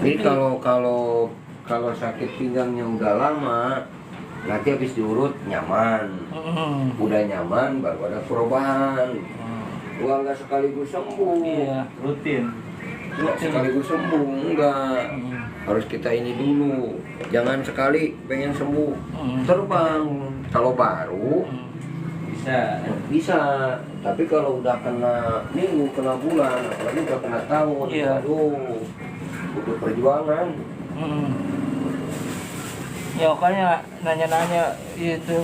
Jadi kalau sakit pinggangnya udah lama, nanti habis diurut nyaman. Udah nyaman baru ada perubahan. Nggak sekaligus sembuh. Iya, rutin. Nggak sekaligus sembuh, enggak. Harus kita ini dulu. Jangan sekali pengen sembuh terbang. Kalau baru bisa. Tapi kalau udah kena minggu, kena bulan, apalagi udah kena tahun, aduh, butuh perjuangan. Ya makanya nanya-nanya itu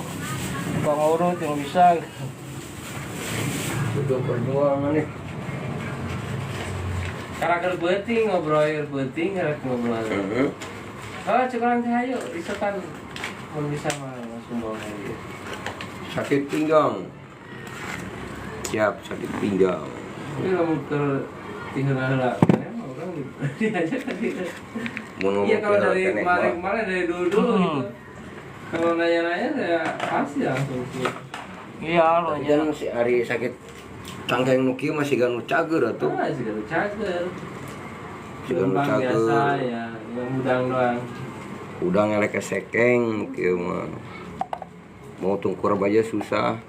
Bang urut yang bisa gitu. Butuh perjuangan nih. Karakter beting ngobrol beting karakter ngobrol. Oh cukuran hayo isokan mun bisa mah sumbang hayo. Sakit pinggang. Siap sakit pinggang. Ini lamun ke tinggal-tinggal orang diajak kan gitu. Iya kalau dari kemarin dari dulu gitu. Kalau nanya-nanya saya pasti langsung sih. Iya lo Tapi kan si Ari sakit cangkeng nuki masih ganu cager atuh. Masih gak cager. Si ganu Lembang cager. biasa ya, yang udang doang. Udah ngelek sekeng kieu mah. Mau tungkur aja susah.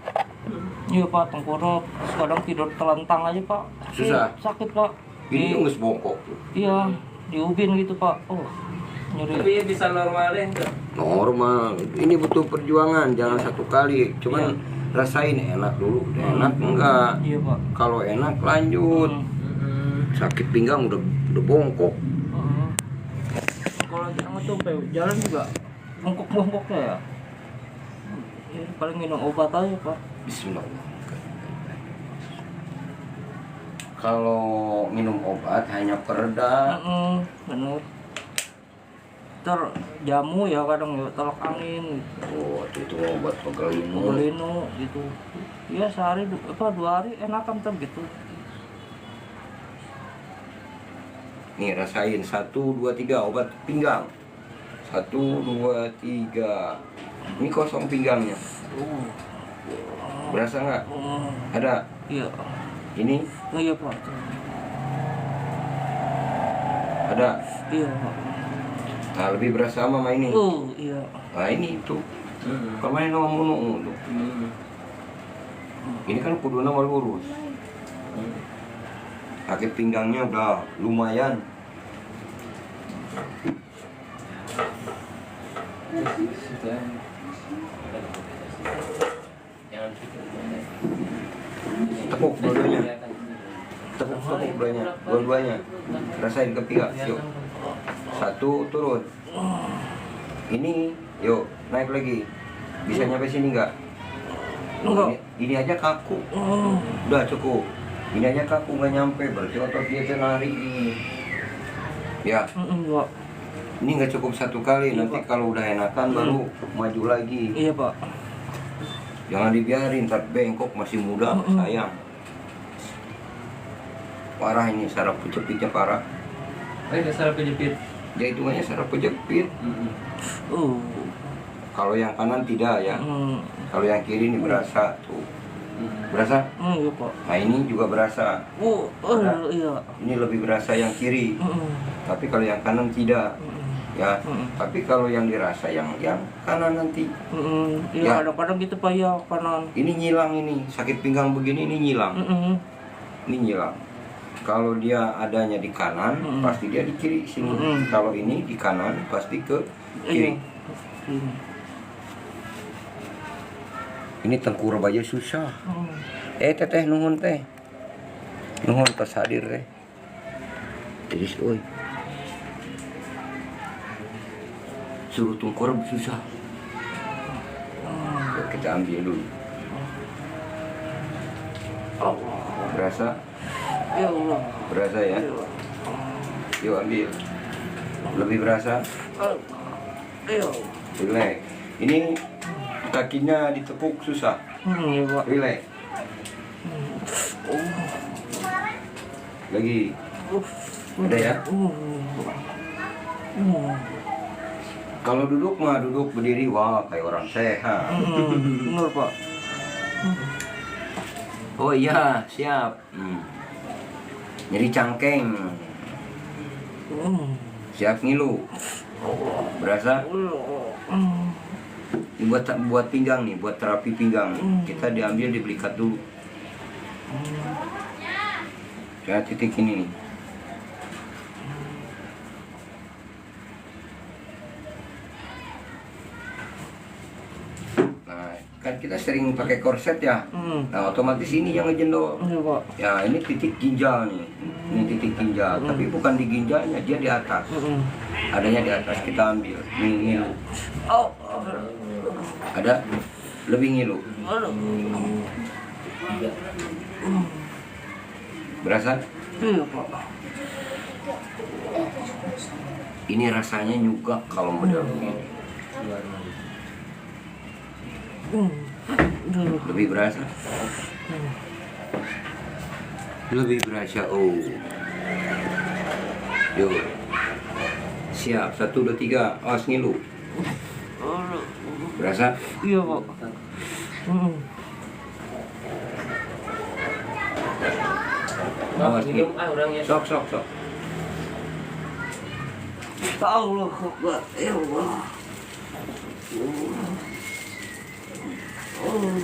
Iya Pak, tengkurap kadang tidur telentang aja Pak. Susah? Sakit Pak. Ini geus bongkok. Iya, di ubin gitu Pak. Oh, nyeri. Tapi bisa normal deh enggak? Normal. Ini butuh perjuangan, jangan satu kali. Cuman rasain enak dulu, udah enak enggak. Iya Pak. Kalau enak lanjut. Sakit pinggang udah bongkok. Kalau lagi hangat tuh sampai jalan juga bongkok-bongkoknya ya. Ya paling minum obat aja Pak. Bismillah. Kalau minum obat hanya pereda. Bener. Ntar jamu ya kadang ya tolak angin gitu. Oh, itu obat pegelinu. Pegelinu gitu. Ya sehari 2 hari enakan tuh gitu. Nih rasain 1, 2, 3 obat pinggang. 1, 2, 3. Ini kosong pinggangnya. Berasa nggak? Ada? Iya. Ini? Oh iya Pak. Ada? Iya Pak. Nah lebih berasa sama ini. Iya. Nah ini itu. Kemarin nama munu tuh. Ini kan kudu nama lurus. Sakit pinggangnya udah lumayan. Tepuk dua-duanya. Tepuk dua-duanya. Rasain ke pinggang. Yuk. 1 turun. Ini yuk naik lagi. Bisa nyampe sini enggak? Enggak. Ini aja kaku. Udah cukup. Ini aja kaku nggak nyampe, berarti otot dia lari ini. Ya. Enggak. Ini nggak cukup 1 kali. Iya, Nanti Pak. kalau udah enakan baru maju lagi. Iya Pak. Jangan dibiarin, ntar bengkok masih muda, sayang. Parah ini saraf kejepitnya parah. Saraf kejepit. Ya hitungannya saraf kejepit. Kalau yang kanan tidak ya. Kalau yang kiri ini berasa tuh. Berasa? Iya Pak. Nah ini juga berasa. Iya. Ini lebih berasa yang kiri. Tapi kalau yang kanan tidak. Ya. Tapi kalau yang dirasa yang kanan nanti. Iya Ya. kadang-kadang gitu Pak ya kanan. Ini nyilang ini. Sakit pinggang begini ini nyilang. Ini nyilang. Kalau dia adanya di kanan, pasti dia di kiri sini. Kalau ini di kanan, pasti ke kiri. Ini tengkurap aja susah. Teteh nuhun teh. Nuhun pas hadir teh. Jadi oi. Suruh tengkurap susah. Kita ambil dulu. Berasa? Ya Allah. Berasa ya? Yuk ambil. Lebih berasa? Iya. Relax. Ini kakinya ditepuk susah. Iya Pak. Relax. Lagi. Ada ya? Kalau duduk mah duduk berdiri, wah kayak orang sehat. Benar Pak. Oh iya, siap. Jadi cangkeng. Siap ngilu. Berasa? Ini buat pinggang nih, buat terapi pinggang. Kita diambil di belikat dulu. Saya titik ini nih. Nah, kan kita sering pakai korset ya. Nah, otomatis ini yang ngejendol. Iya, Pak. Ya, ini titik ginjal nih. Ini titik ginjal, tapi bukan di ginjalnya, dia di atas. Adanya di atas, kita ambil. Nih, ngilu. Oh. Ada? Lebih ngilu. Berasa? Iya, Pak. Ini rasanya juga kalau model begini. Lebih berasa? Lebih berasa. Oh. Yuk. Siap. 1, 2, 3. Awas ngilu. Berasa? Iya, Pak. Awas ngilu. orangnya. Sok. Allah Akbar. Ya Allah.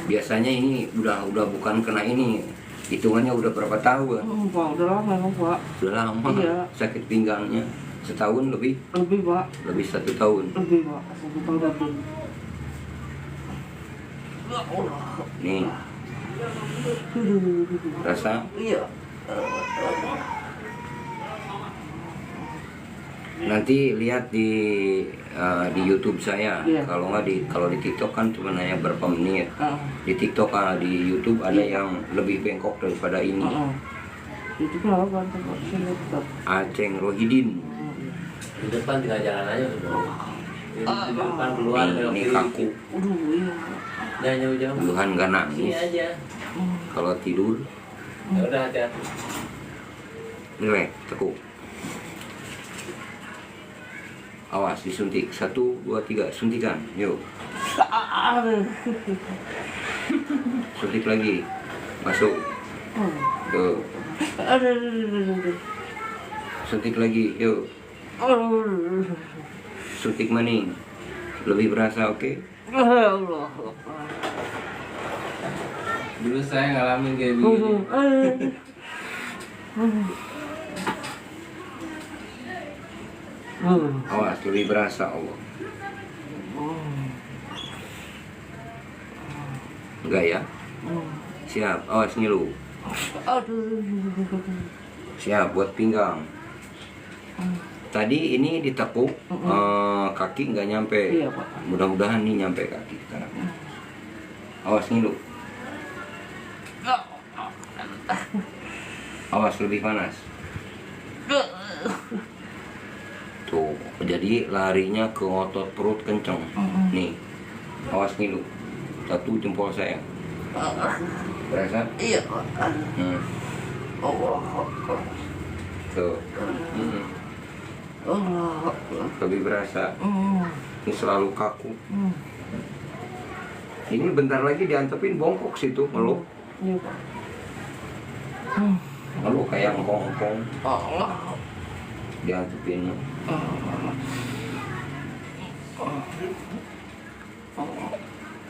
Biasanya ini udah bukan kena ini. Hitungannya udah berapa tahun? Pak, udah lama emang, Pak. Udah lama. Iya. Sakit pinggangnya. Setahun lebih? Lebih, Pak. Lebih 1 tahun. Lebih, Pak. 1 tahun lebih. Ya Allah. Nih. Rasa? Iya. Nanti lihat di YouTube saya. Iya. Kalau di TikTok kan cuma hanya berapa menit. Di TikTok di YouTube ada yang lebih bengkok daripada ini. Itu kenapa, Pak? Saya Aceng Rohidin. Di depan tinggal jalan aja udah. Di depan keluar Ini kaku. iya. Jangan jauh-jauh. Tuhan gak Sini nangis. aja. Kalau tidur, Ya udah hati-hati. relax, tekuk. Awas disuntik. 1, 2, 3. Suntikan. Yuk. Suntik lagi. Masuk. Tuh. Suntik lagi. Yuk. Suntik maning. Lebih berasa, oke? Allah. Dulu saya ngalamin kayak begini. Awas, lebih berasa, Allah. Enggak ya? Siap. Awas ngilu. Siap buat pinggang. Tadi ini ditekuk, kaki nggak nyampe. Iya, Pak. Mudah-mudahan nih nyampe kaki sekarang. Awas ngilu. Awas lebih panas. Tuh, jadi larinya ke otot perut kenceng. Nih, awas ngilu. 1 jempol saya. Berasa? Iya, Pak. Allah. Tuh. Allah. Lebih berasa. Ini selalu kaku. Ini bentar lagi diantepin bongkok situ, meluk. Iya, Pak. Meluk kayak ngkong-ngkong Allah. diantepinnya.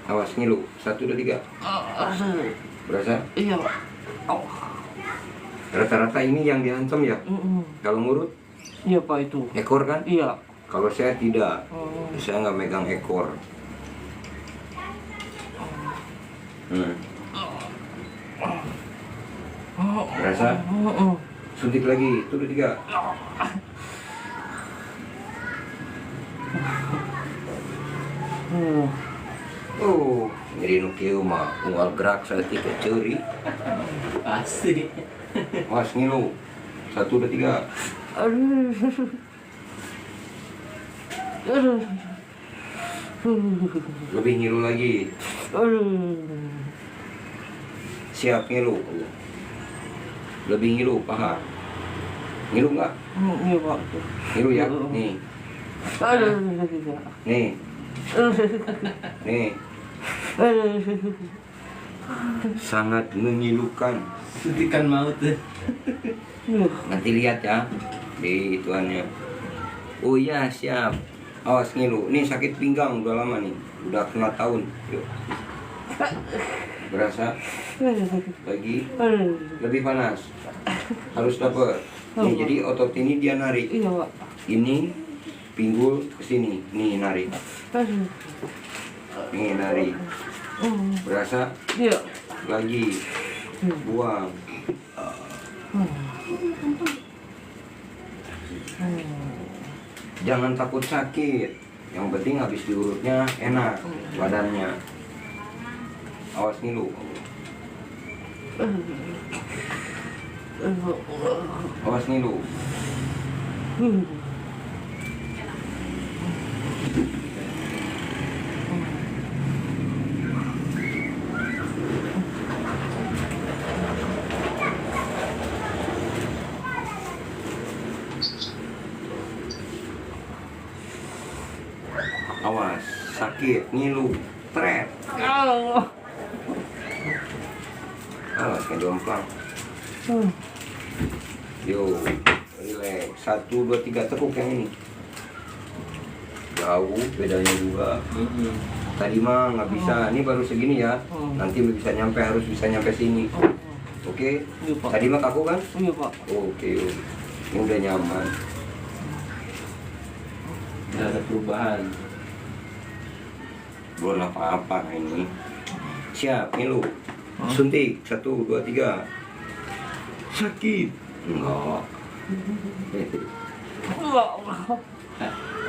Awas ngilu. 1, 2, 3. Berasa? Iya, Pak. Rata-rata ini yang diantem ya. Kalau ngurut Iya, Pak, itu. ekor kan? Iya. Kalau saya tidak. Saya nggak megang ekor. Berasa? Suntik lagi. 1, 2, 3. Oh, jadi nukieu mah unggal gerak saya tiga ceri. Pasti. Mas ngilu. 1, 2, 3. Lebih ngilu lagi. Siap ngilu. Lebih ngilu paha. Ngilu nggak? Iya, Pak. Ngilu ya. Nih. Nih. Nih. Sangat mengilukan. Suntikan maut deh. Nanti lihat ya di ituannya. Oh iya siap. Awas ngilu. Nih sakit pinggang udah lama nih. Udah kena tahun. Yuk. Berasa? Lagi? Lebih panas. Harus dapat. Nih jadi otot ini dia narik. Iya, Pak. Ini pinggul ke sini. Nih narik. Nih narik. Berasa? Iya. Lagi. Buang. Jangan takut sakit. Yang penting habis diurutnya enak badannya. Awas ngilu. Awas ngilu. Awas, sakit, ngilu, tret. Awas, kayak jomplang. Yo, relax. 1, 2, 3 tekuk yang ini. Jauh, bedanya juga. Tadi mah nggak bisa. Ini baru segini ya. Nanti bisa nyampe, harus bisa nyampe sini. Oke? Iya, Pak. Tadi mah kaku kan? Iya, Pak. Oke. Ini udah nyaman. Tidak ada perubahan. Belum apa-apa ini. Siap, ngilu. Suntik. 1, 2, 3. Sakit. Enggak.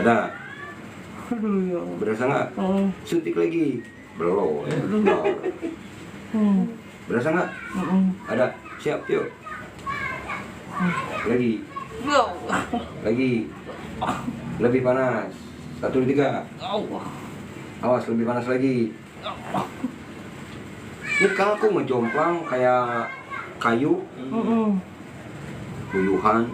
Ada. Aduh, ya. Berasa nggak? Suntik lagi. Belum. Bentar. Berasa nggak? Ada. Siap, yuk. Lagi. Lagi. Lebih panas. 1, 2, 3. Awas, lebih panas lagi. Ini kaku menjomplang kayak kayu. Buyuhan.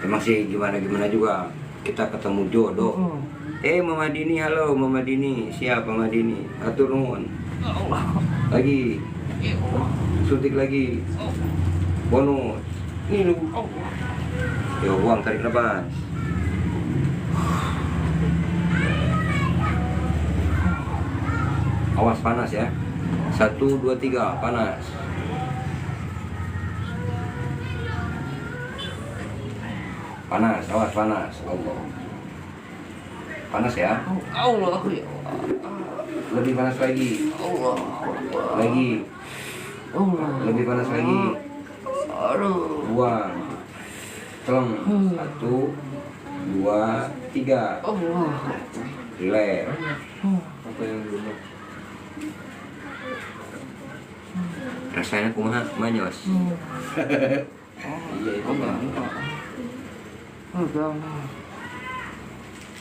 Emang sih gimana juga. Kita ketemu jodoh. Mama Dini, halo Mama Dini. Siap Mama Dini. Atur nuhun. Lagi. Suntik lagi. Bonus. Ini lu. Yo, buang, tarik nafas. Awas panas ya. 1, 2, 3, panas. Panas, awas panas. Allah. Panas ya. Allah, ya. Lebih panas lagi. Allah. Lagi. Allah. Lebih panas lagi. Aduh. Buang. Celeng. 1, 2, 3. Allah. Relax. Apa yang dulu? Rasanya kumaha, Manyos? Iya itu kan.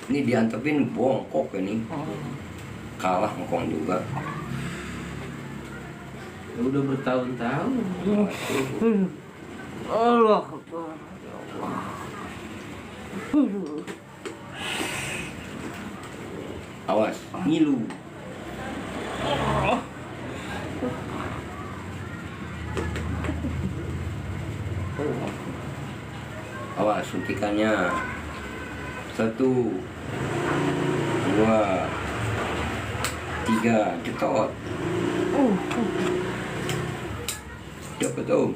Ini diantepin bongkok ini. Kalah ngkong juga. Ya udah bertahun-tahun. Allah. Awas, ngilu. Awas suntikannya. 1, 2, 3, cetot. Cepet Om.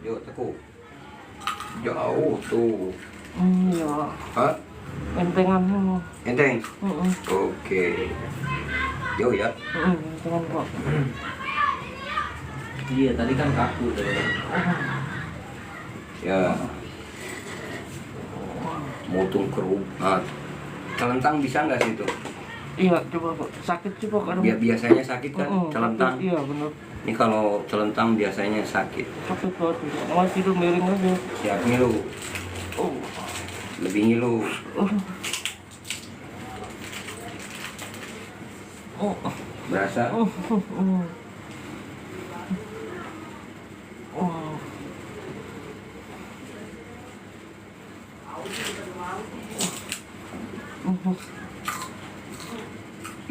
Yuk tekuk. Jauh tuh. Iya. Hah? Entengan. Enteng? Oke. Jauh ya. Entengan, Pak. Iya tadi kan kaku tuh. Ya. Mutung kerup. Nah, celentang bisa nggak sih itu? Iya, coba Pak. Sakit sih Pak kadang. Biasanya sakit kan celentang. Sakit, iya benar. Ini kalau celentang biasanya sakit. Sakit banget. Mau tidur miring aja. Siap ngilu. Lebih ngilu. Berasa?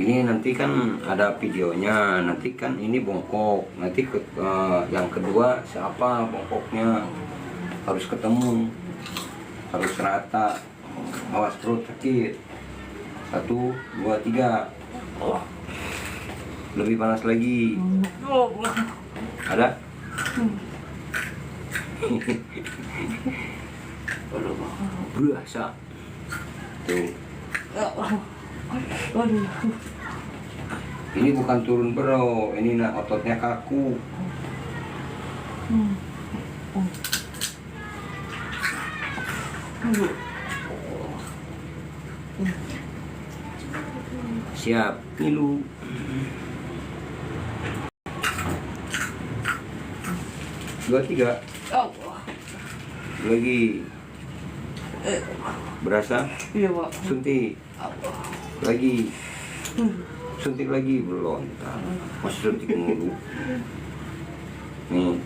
Ini nanti kan ada videonya, nanti kan ini bongkok, nanti yang kedua siapa bongkoknya harus ketemu, harus rata, awas perut sakit. 1, 2, 3, lebih panas lagi, ada? Berasa tuh. Ini bukan turun bro, ini ototnya kaku. Siap, ngilu. Dua, 3. Lagi. Berasa? Iya, Pak. Suntik. Lagi. Suntik lagi belum. Masih suntik mulu. Nih.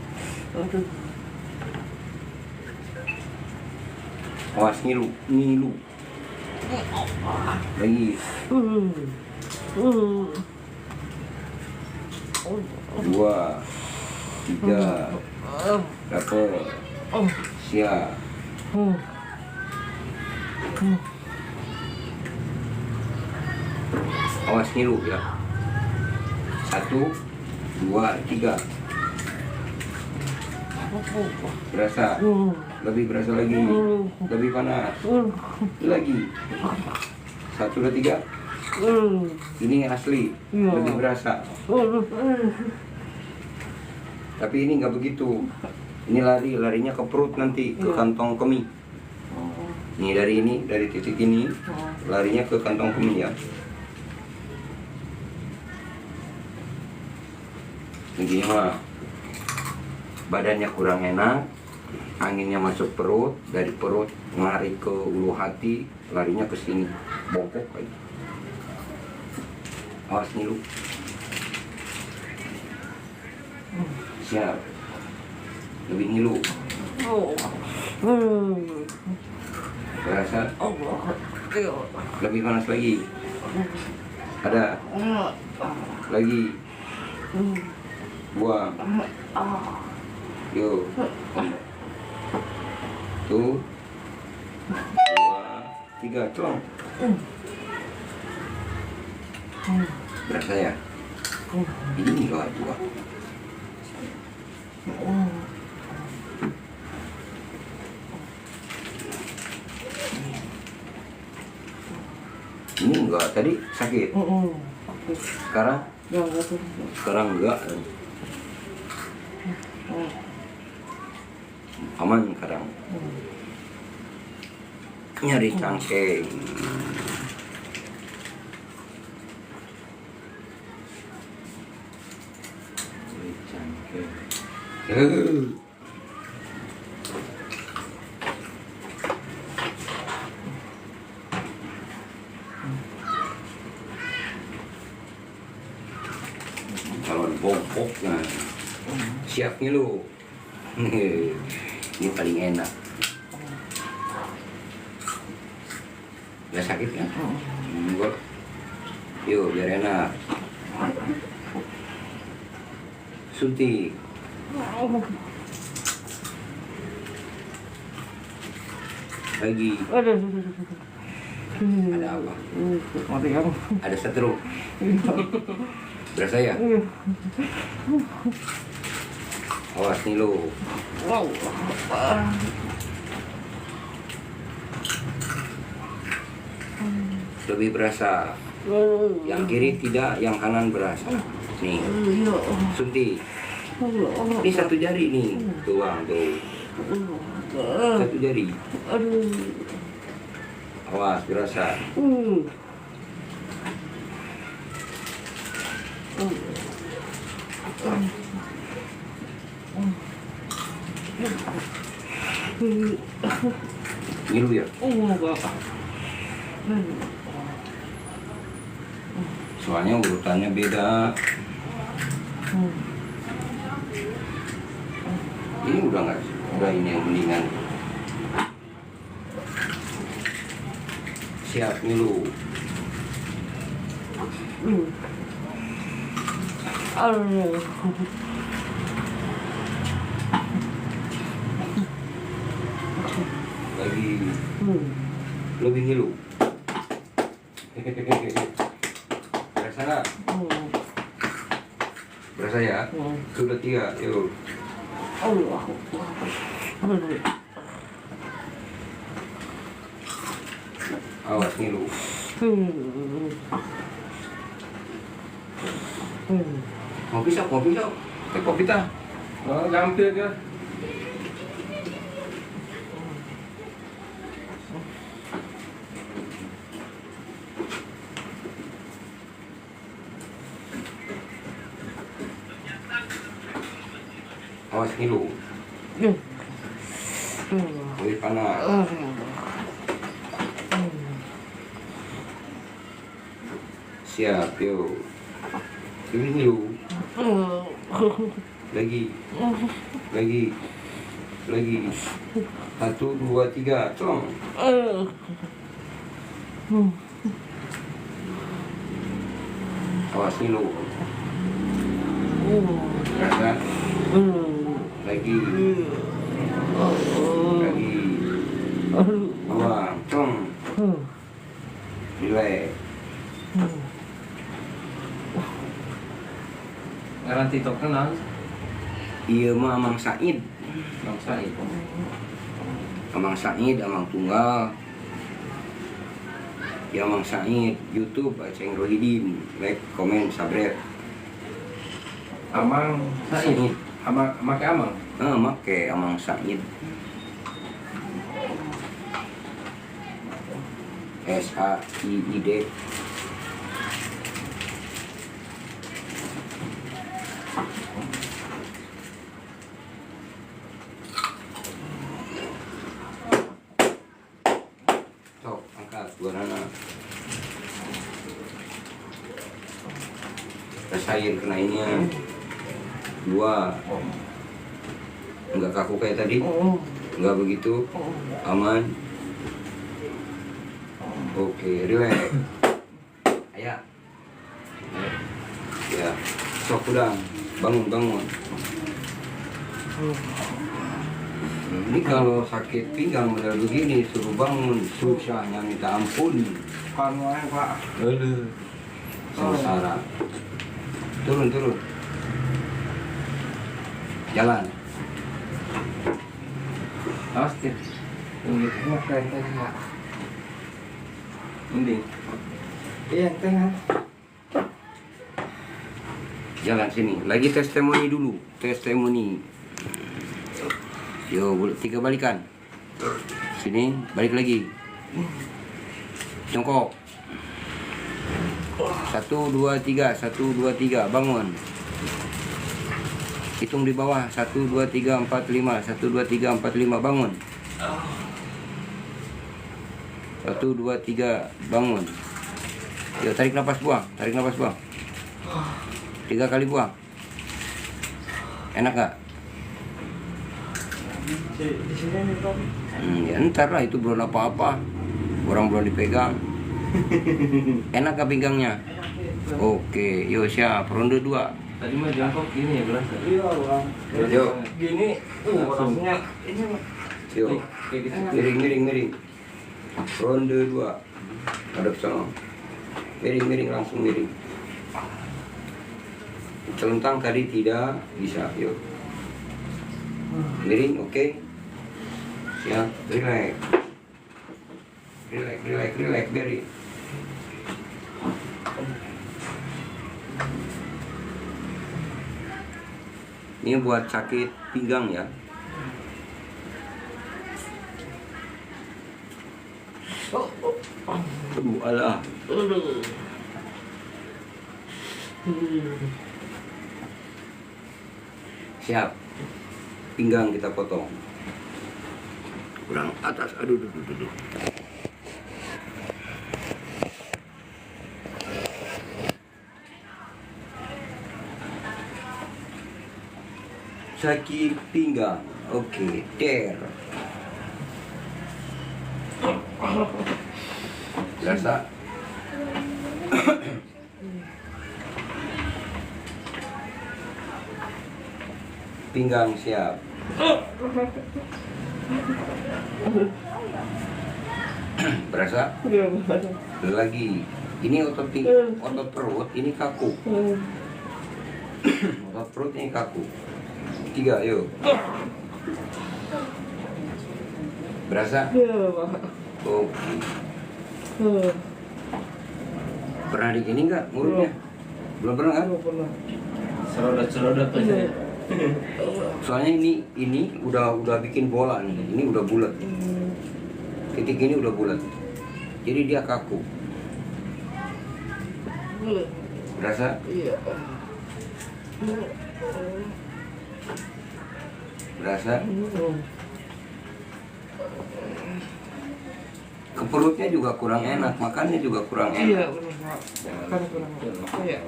Awas ngilu, ngilu. Lagi. 2, 3. Dapet. Siap. Awas ngilu ya. 1, 2, 3. Berasa. Lebih berasa lagi. Lebih panas. Lagi. 1, 2, 3. Ini asli. Lebih berasa. Tapi ini nggak begitu. Ini larinya ke perut nanti, ke kantong kemih. Nih dari titik ini larinya ke kantong kemih ya. Intinya mah badannya kurang enak, anginnya masuk perut, dari perut lari ke ulu hati, larinya ke sini, bongkok aja. Awas ngilu. Siap. Lebih ngilu. Berasa? Lebih panas lagi. Ada? Lagi. Buang. Yuk. Tuh. 2, 3, colong. Berasa ya? Ini loh 2. Ini enggak, tadi sakit. Sekarang? Sekarang enggak. Aman sekarang. Nyari cangkeng. Nyari cangkeng. Kalau bongkok, nah siap ngilu. Ini paling enak. Gak sakit kan? Yuk biar enak. Suntik. Lagi. Ada apa? Ada setrum. Berasa ya? Awas nih lo. Lebih berasa. Yang kiri tidak, yang kanan berasa. Nih. Suntik. Ini 1 jari nih. Tuang tuh. 1 jari. Awas berasa. Ngilu ya? Soalnya urutannya beda. Ini udah nggak, udah ini yang mendingan. Siap ngilu. Aduh. Lagi lebih ngilu. Berasa nggak? Berasa ya? Sudah 3, yuk. Awas ngilu. Kopi sok, kopi sok. Kopi tah. Oh, gampil kan. Awas ngilu. Kopi panas. Siap, yuk. Lebih ngilu. Lagi. 1, 2, 3, cong. Awas ngilu. Rasa. Lagi. Buang, cong. Relax. Ngaran TikTok kenal. Iya mah Amang Said. Bangsa itu. Amang Said, Amang Tunggal. Ya Amang Said, YouTube Aceng Rohidin. Like, komen, subscribe. Amang Said. Amang make Amang. Make Amang Said. SAIID. Sok, angkat dua anak. Rasain kenainnya. 2. Enggak kaku kayak tadi. Enggak begitu. Aman. Oke, relax. Ayah. Ya, sok udah. Bangun. Ini kalau sakit pinggang model begini suruh bangun susahnya minta ampun. Panuan Pak. Aduh. Sengsara. Turun. Jalan. Pasti. Ini keren tadi ya. Mending. Iya, tengah. Jalan sini. Lagi testimoni dulu. Testimoni. Yo, 3 balikan. Sini, balik lagi. Jongkok. 1, 2, 3. 1, 2, 3. Bangun. Hitung di bawah. 1, 2, 3, 4, 5. 1, 2, 3, 4, 5. Bangun. 1, 2, 3. Bangun. Yo, tarik nafas buang. 3 kali buang. Enak gak? Di sini nih Tom. Ya ntar lah, itu belum apa-apa. Orang belum dipegang. Enak gak pinggangnya? Oke, yo siap. Ronde 2. Tadi mah jangkok gini ya berasa. Iya bang. Yo. Gini, rasanya ini Yo. Kayak gitu. Miring. Ronde 2. Hadap sana. Miring, langsung miring. Celentang tadi tidak bisa, yuk. Miring, oke. Siap, relax, Berry. Ini buat sakit pinggang ya. Aduh, alah. Siap. Pinggang kita potong. Kurang atas. Aduh. Sakit pinggang. Oke, der. Berasa? Pinggang siap. Berasa? Lagi. Ini otot perut ini kaku. Otot perut ini kaku. 3, yuk. Berasa? Oke. Pernah di ini enggak ngurutnya? Belum pernah kan? Serodot aja. Soalnya ini udah bikin bola nih. Ini udah bulat. Titik ini udah bulat. Jadi dia kaku. Berasa? Iya. Berasa? Ke perutnya juga kurang enak, makannya juga kurang Iya, enak. benar Pak. Kan kurang. Iya.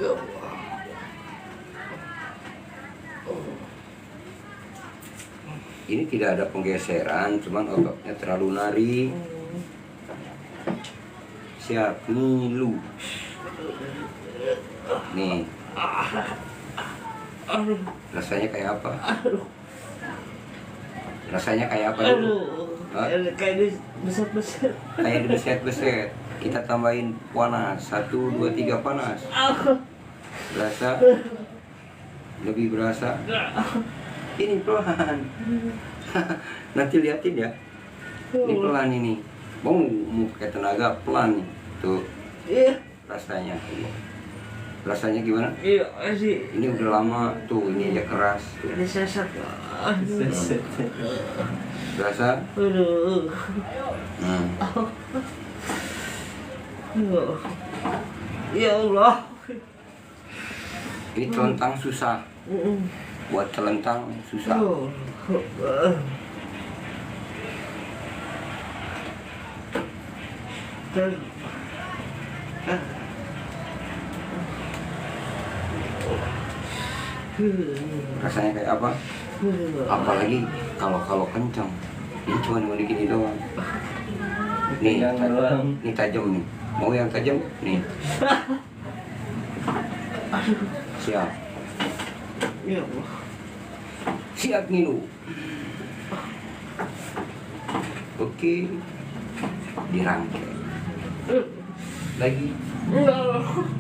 Ya Allah. Ini tidak ada penggeseran, cuman ototnya terlalu nari. Siap, ngilu. Nih. Rasanya kayak apa? Rasanya kayak apa dulu? Hah? Kayak besar-besar. Kayak dibeset-beset. Kita tambahin panas. 1, 2, 3 panas. Berasa? Lebih berasa? Ini pelan. Nanti liatin ya. Ini pelan ini. Mau pakai tenaga pelan nih. Tuh Iya. rasanya. Rasanya gimana? Iya sih. Ini udah lama tuh, ini aja keras. Tuh. Ini sesat. Berasa? Aduh. Ya Allah. Ini telentang susah. Buat telentang susah. Rasanya kayak apa? Apalagi kalau kencang. Ini cuma mau gini doang. Nih, ini tajam nih. Mau yang tajam? Nih. Siap. Ya Allah. Siap ngilu. Oke. Dirangkai. Lagi.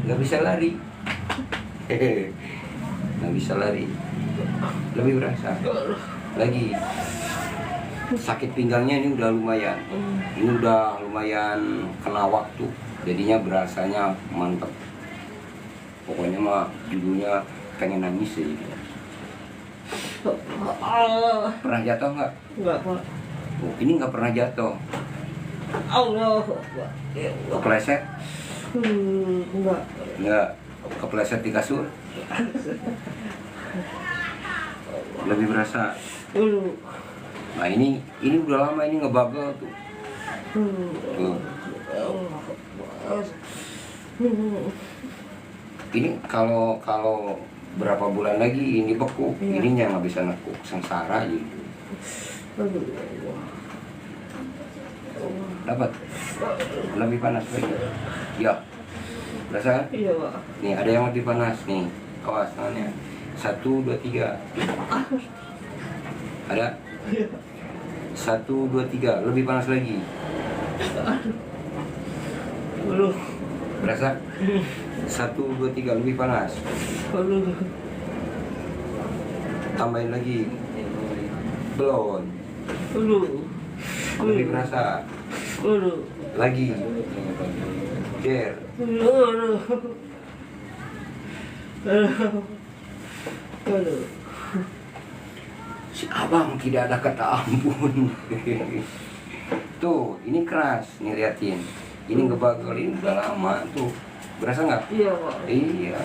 Nggak bisa lari. Hehe. Nggak bisa lari. Lebih berasa. Lagi. Sakit pinggangnya ini udah lumayan. Ini udah lumayan kena waktu. Jadinya berasanya mantep. Pokoknya mah judulnya pengen nangis sih. Pernah jatuh nggak? Enggak, Pak. Oh, ini nggak pernah jatuh. Allah. Kepleset? Enggak. Nggak. Kepleset di kasur? Lebih berasa. Nah ini udah lama ini ngebagel tuh. Tuh. Ini kalau berapa bulan lagi ini beku, ininya nggak bisa nekuk, sengsara gitu. Dapat? Lebih panas lagi? Ya. Berasa? Iya, Pak. Nih ada yang lebih panas nih. Awas tangannya. 1, 2, 3. Ada? 1, 2, 3. Lebih panas lagi. Berasa? 1, 2, 3. Lebih panas. Tambahin lagi. Belum. Lebih berasa. Lagi. Der. Si abang tidak ada kata ampun. Tuh, ini keras, nih liatin. Ini ngebagel, ini udah lama tuh. Berasa nggak? Iya, Pak. Iya.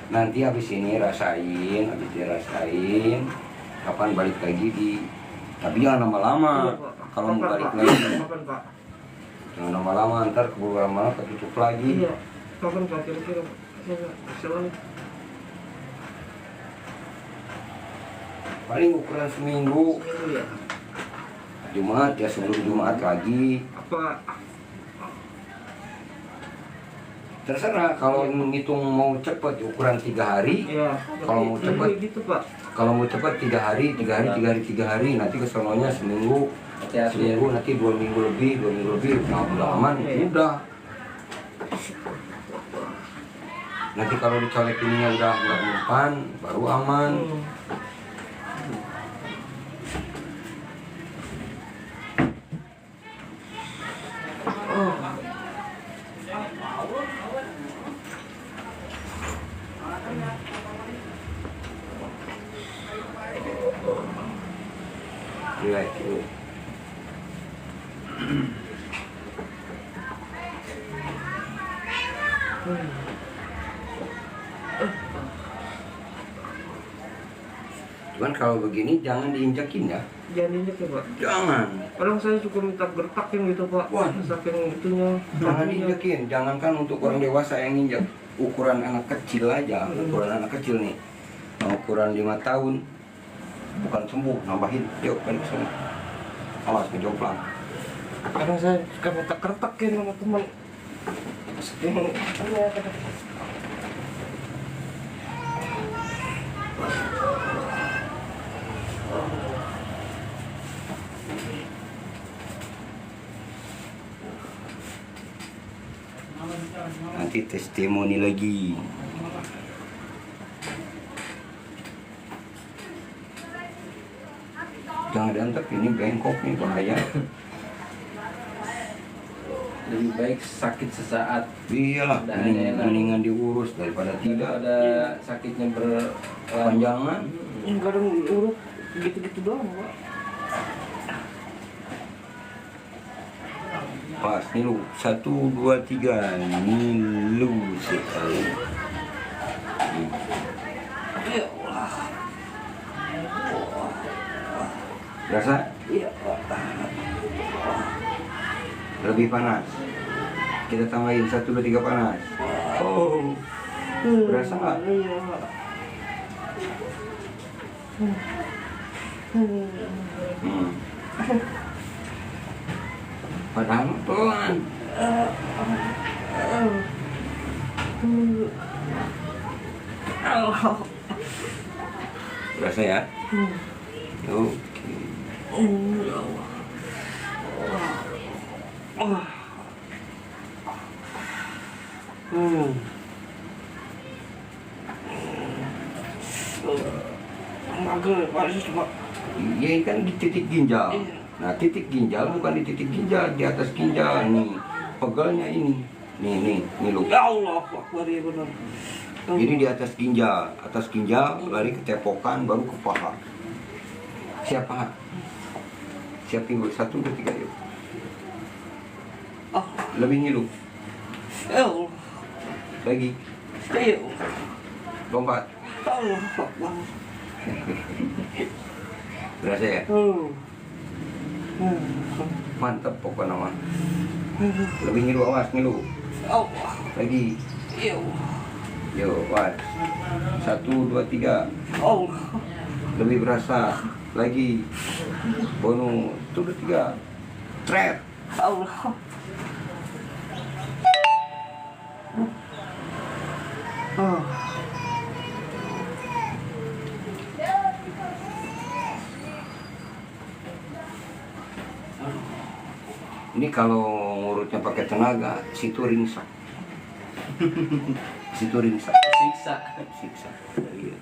Nanti habis ini rasain, habis dirasain. Kapan balik lagi di? Tapi jangan lama-lama. Kalau mau balik lagi. Kapan, Pak? Jangan lama-lama, ntar keburu lama ketutup lagi. Iya. Kapan, Pak? Kira-kira, Pak? Saya Paling ukuran seminggu. ya. Jumat ya, sebelum Jumat lagi. Apa? Terserah kalau ngitung mau cepet ukuran 3 hari. Iya. Kalau mau cepet gitu Pak. Kalau mau cepat 3 hari, 3 hari, 3 hari, 3 hari, nanti kesononya seminggu, seminggu nanti 2 minggu lebih, 2 minggu lebih, nah udah aman, udah. Nanti kalau dicolek ininya udah nggak mempan, baru aman. Relax dulu. Cuman kalau begini jangan diinjakin ya. Jangan injek ya Pak. Jangan. Kadang saya juga minta gertakin gitu Pak. Wah. Saking itunya. Jangan diinjakin. Jangankan untuk orang dewasa yang injak. Ukuran anak kecil aja. Ukuran anak kecil nih. Ukuran 5 tahun. Bukan sembuh, nambahin. Yuk balik sana. Awas ngejoplang. Kadang saya suka minta gertakin sama teman. Saking itunya kadang. Nanti testimoni lagi. Jangan diantar, ini bengkok nih bahaya. Lebih baik sakit sesaat Iyalah, mendingan diurus daripada tidak. ada sakitnya Panjangan. Kadang urut gitu-gitu doang Pak. Pas nilu 1, 2, 3 nilu sekali. Ya Allah. Rasa Iya Pak. lebih panas. Kita tambahin 1, 2, 3 panas. Oh, berasa nggak? Iya Pak. Padahal pelan. Berasa ya? Oke. Ya Allah. Magel Pak, Pak. Iya ini kan di titik ginjal. Nah titik ginjal bukan di titik ginjal, di atas ginjal nih. Pegelnya ini. Nih lu. Ya Allah, Akbar ya benar. Jadi di atas ginjal lari ke tepokan baru ke paha. Siapa? Siap tinggal 1, 2, 3 yuk. Oh, Lebih ngilu. ya Allah. Lagi. Ya Lompat. Allah, Akbar. Berasa ya? Mantap pokoknya mah. Lebih ngilu, awas ngilu. Allah. Lagi. Ya Allah. Yuk, awas. 1, 2, 3. Allah. Lebih berasa. Lagi. Bonus. 1, 2, 3. Trap. Allah. Oh. Ini kalau ngurutnya pakai tenaga, situ ringsak. Situ ringsak. Siksa. Iya.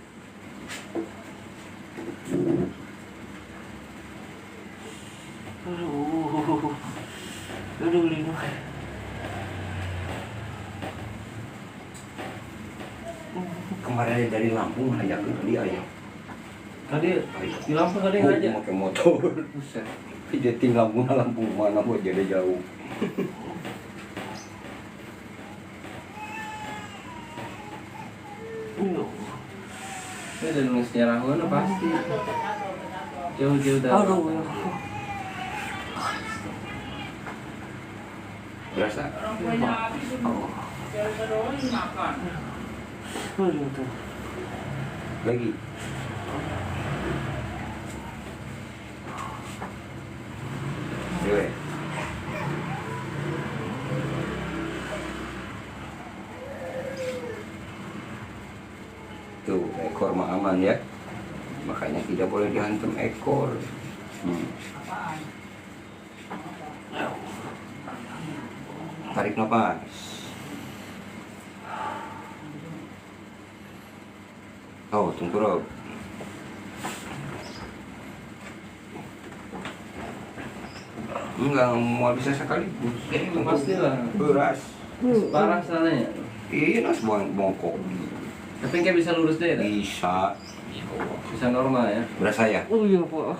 Aduh, lino. Kemarin dari Lampung ngajakin ke dia ya. Tadi di Lampung ada yang ngajak. Pakai motor. Buset. Jeting Lampung mana buat jadi jauh. Ini ada nulis sejarah mana pasti. Jauh-jauh dari. Aduh. Berasa? Lagi. Dewe. Tuh, ekor mah aman ya. Makanya tidak boleh dihantam ekor. Tarik nafas. Oh, tengkurap. Enggak mau bisa sekaligus. Pastilah. Beras. Parah sananya. Iya, nas bongkok. Tapi nggak bisa lurus deh, tak? Bisa. Bisa normal ya. Beras saya. Oh iya pak.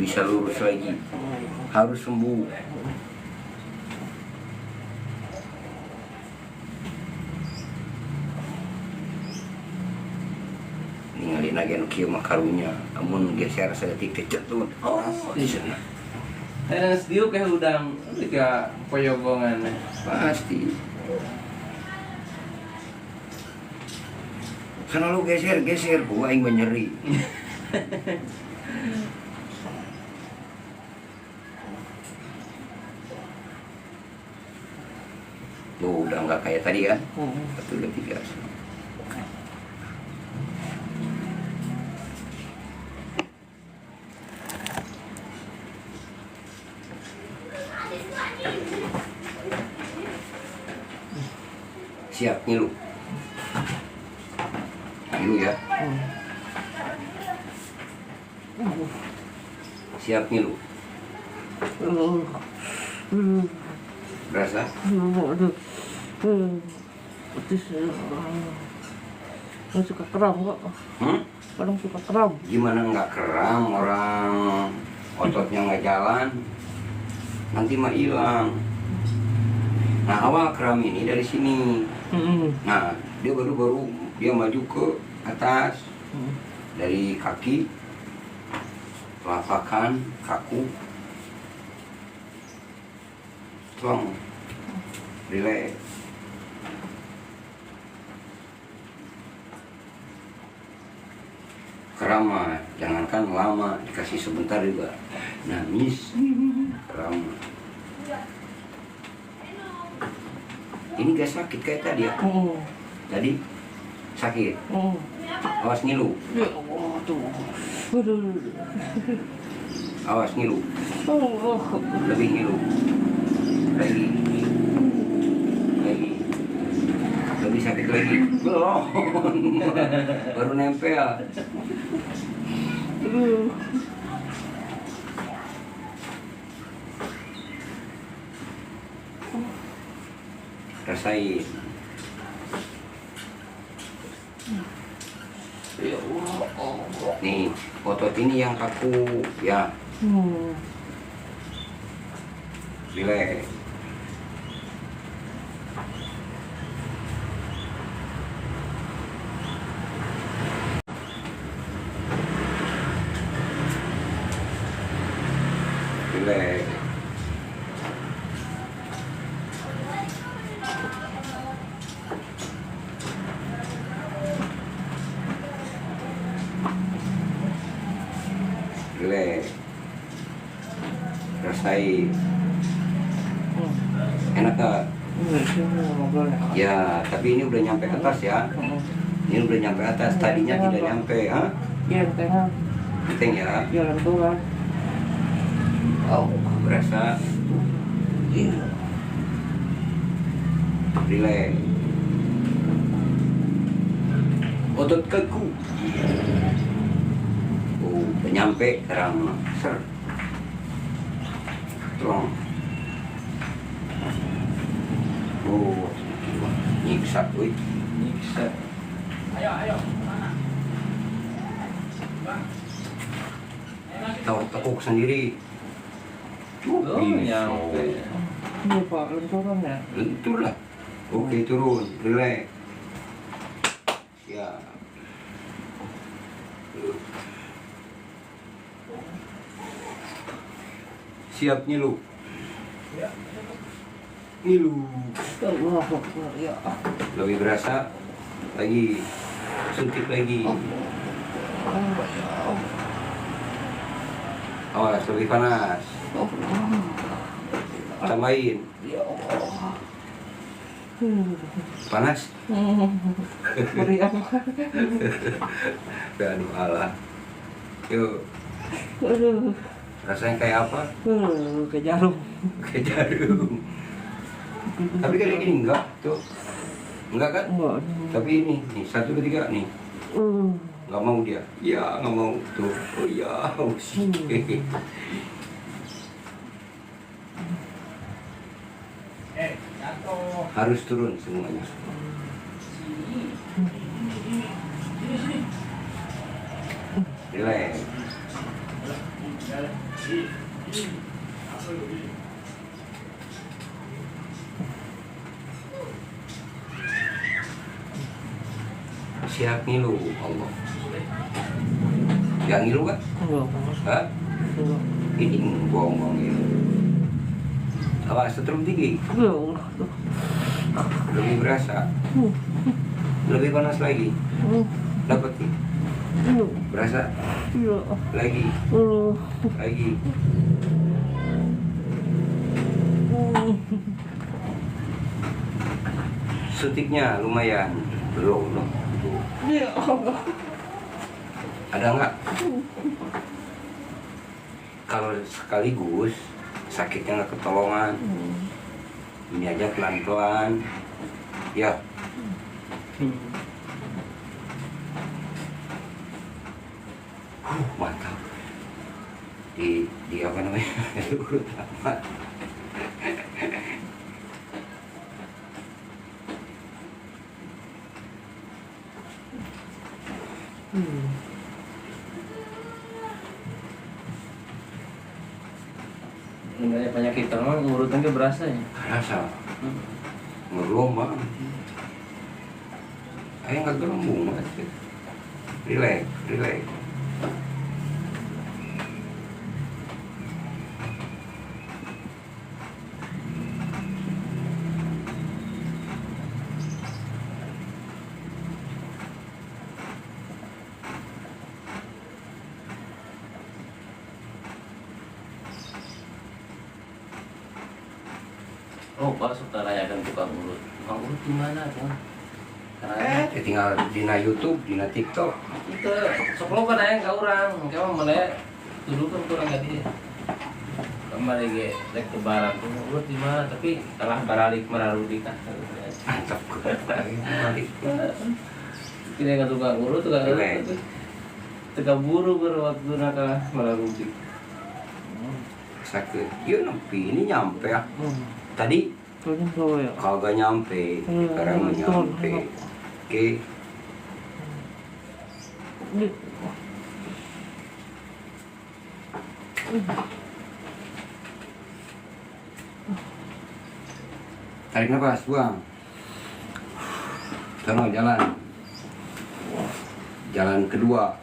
Bisa lurus lagi. Harus sembuh. Ninggalin lagi anu kieu mah karunya. Amun geser saeutik teh cetut. Oh, di sana. Dan sediuk kayak udang, ketika poyobongan. Pasti. Sana lu geser, gua aing menyeri. Tuh udah nggak kayak tadi kan? Satu lebih biasa. Siap ngilu. Ngilu ya. Siap ngilu. Berasa? Yang suka kram kok. Kadang suka kram. Gimana nggak kram, orang ototnya nggak jalan, nanti mah hilang. Nah awal kram ini dari sini. Nah dia baru dia maju ke atas dari kaki, telapakan, kaku, tuang, relax. Kram mah jangankan lama, dikasih sebentar juga nangis. Kram. Ini gak sakit kayak tadi ya? Tadi sakit. Awas ngilu. Ya Allah tuh. Awas ngilu. Lebih ngilu. Lagi. Lebih sakit lagi. Belum. Baru nempel. Rasain. Nih, otot ini yang kaku ya. Relax. Relax. Relax. Rasain. Enak gak? Ya, tapi ini udah nyampe atas ya. Ini udah nyampe atas. Tadinya tidak nyampe, ha? Iya, tengah. Penting ya. Jalan turun. Oh, berasa. Relax. Otot kaku. Oh, udah nyampe sekarang. Ser. Tolong. Oh, nyiksa, wih. Nyiksa. Tahu tekuk sendiri. Oh, nyampe. Iya pak, lenturan ya. Lentur lah. Oke, turun. Relax. Ya. Siap ngilu. Ngilu. Allah Akbar ya. Lebih berasa. Lagi. Suntik lagi. Awas, lebih panas. Tambahin. Ya Allah. Panas? Meriang. Aduh Allah. Yuk, Aduh. rasanya kayak apa? Kayak jarum. Kayak jarum. Tapi kali ini enggak tuh. Enggak kan? Enggak. Tapi ini, nih 1, 2, 3 nih. Nggak mau dia. Ya nggak mau tuh. Oh ya. Harus turun semuanya. Relax. Siap ngilu Allah. Yang ngilu kan? Hah? Ini bohong ini. Awas setrum tinggi. Lebih berasa. Lebih panas lagi. Dapat nih. Berasa. Lagi. Lagi. Suntiknya lumayan. Belum. Ada nggak? Kalau sekaligus sakitnya nggak ketolongan, ini aja pelan-pelan, ya. Mantap. Di apa namanya? Urut amat. Banyak penyakit termal urutan ke berasa ya. Rasa ngerombang. Ayo nggak gelembung aja. Relax, relax. Oh, Pak suka rayakan tukang urut. Tukang urut gimana tuh? Karena Tinggal di YouTube, di TikTok. kita sok kan aya ka urang, kayak mulai dulu kan kurang gadi. Kemarin ge rek ke barat tuh urut di mana tapi telah baralik mararudi kan. Mantap balik. Kita ka tukang urut tukang urut. Teka buru waktu naka mararudi. Sakit. Yuk nampi ini nyampe ya. Tadi kagak nyampe, sekarang nyampe. Oke. Tarik nafas, buang. Sono jalan. Jalan kedua.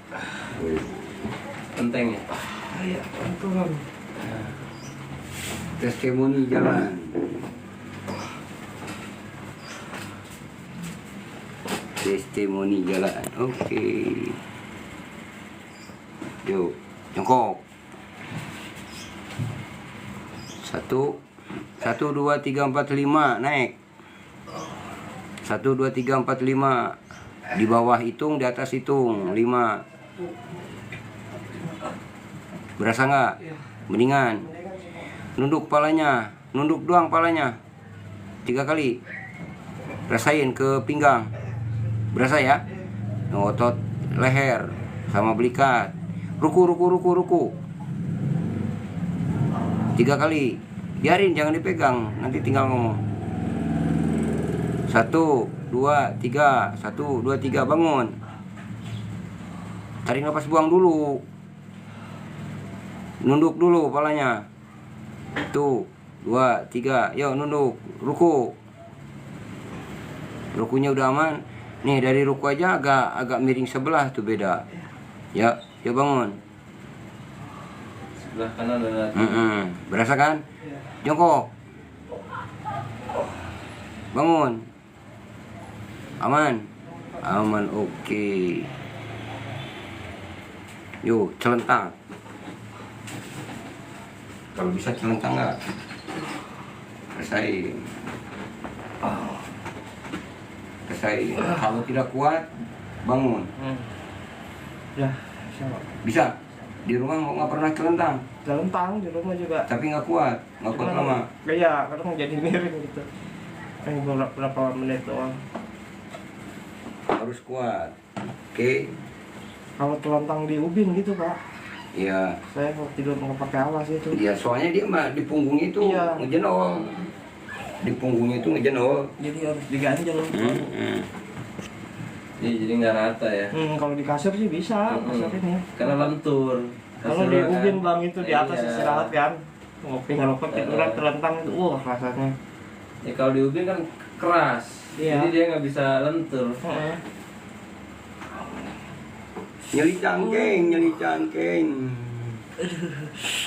Penting ya. Iya, pelan. Testimoni jalan. Testimoni jalan. Oke. Yuk, jongkok. 1 2 3 4 5 naik. 1 2 3 4 5. Di bawah hitung, di atas hitung 5. Berasa nggak? Mendingan. Nunduk palanya, nunduk doang palanya. 3 kali. Rasain ke pinggang. Berasa ya? Otot leher sama belikat. Ruku. 3 kali. Biarin, jangan dipegang. Nanti tinggal ngomong. 1 2 3. 1 2 3 bangun. Tarik nafas, buang dulu. Nunduk dulu palanya. 1 2 3. Yuk nunduk. Ruku. Rukunya udah aman. Nih dari ruku aja agak miring sebelah tuh beda. Ya, yuk bangun. Sebelah kanan dan Berasa kan? Jongkok. Bangun. Aman. Aman, oke. Yuk, celentang. Kalau bisa celentang nggak? rasain. Rasain. Kalau tidak kuat, bangun. Ya, siapa? Bisa. Di rumah nggak pernah telentang. Telentang di rumah juga. Tapi nggak kuat lama. Iya, kadang jadi miring gitu. Berapa menit doang. Harus kuat. Oke. Kalau telentang di ubin gitu Pak, Iya. saya mau tidur nggak pakai alas itu. Iya, soalnya dia mah di punggung itu Iya. ngejenol. Di punggungnya itu ngejenol. Jadi harus diganjel. Iya, jadi nggak rata ya. Kalau di kasur sih bisa, kasur ini. Karena lentur. Kalau di ubin bang itu di atas Iya. istirahat kan, ngopi ngerokok tiduran telentang itu, rasanya. Ya kalau di ubin kan keras, Iya. jadi dia nggak bisa lentur. Nyeri cangkeng.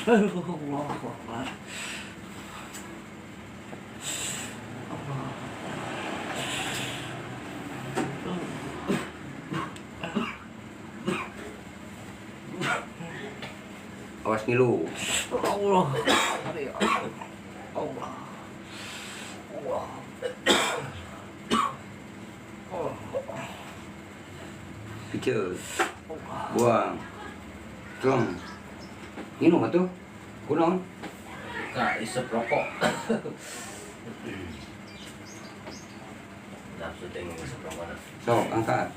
Allah Akbar. Awas ngilu. Allah. Allah. Kecil. Buang. Tung. Minum atuh. Kunaon? Kak, isep rokok. Nafsu teng isep rokok. Sok, angkat.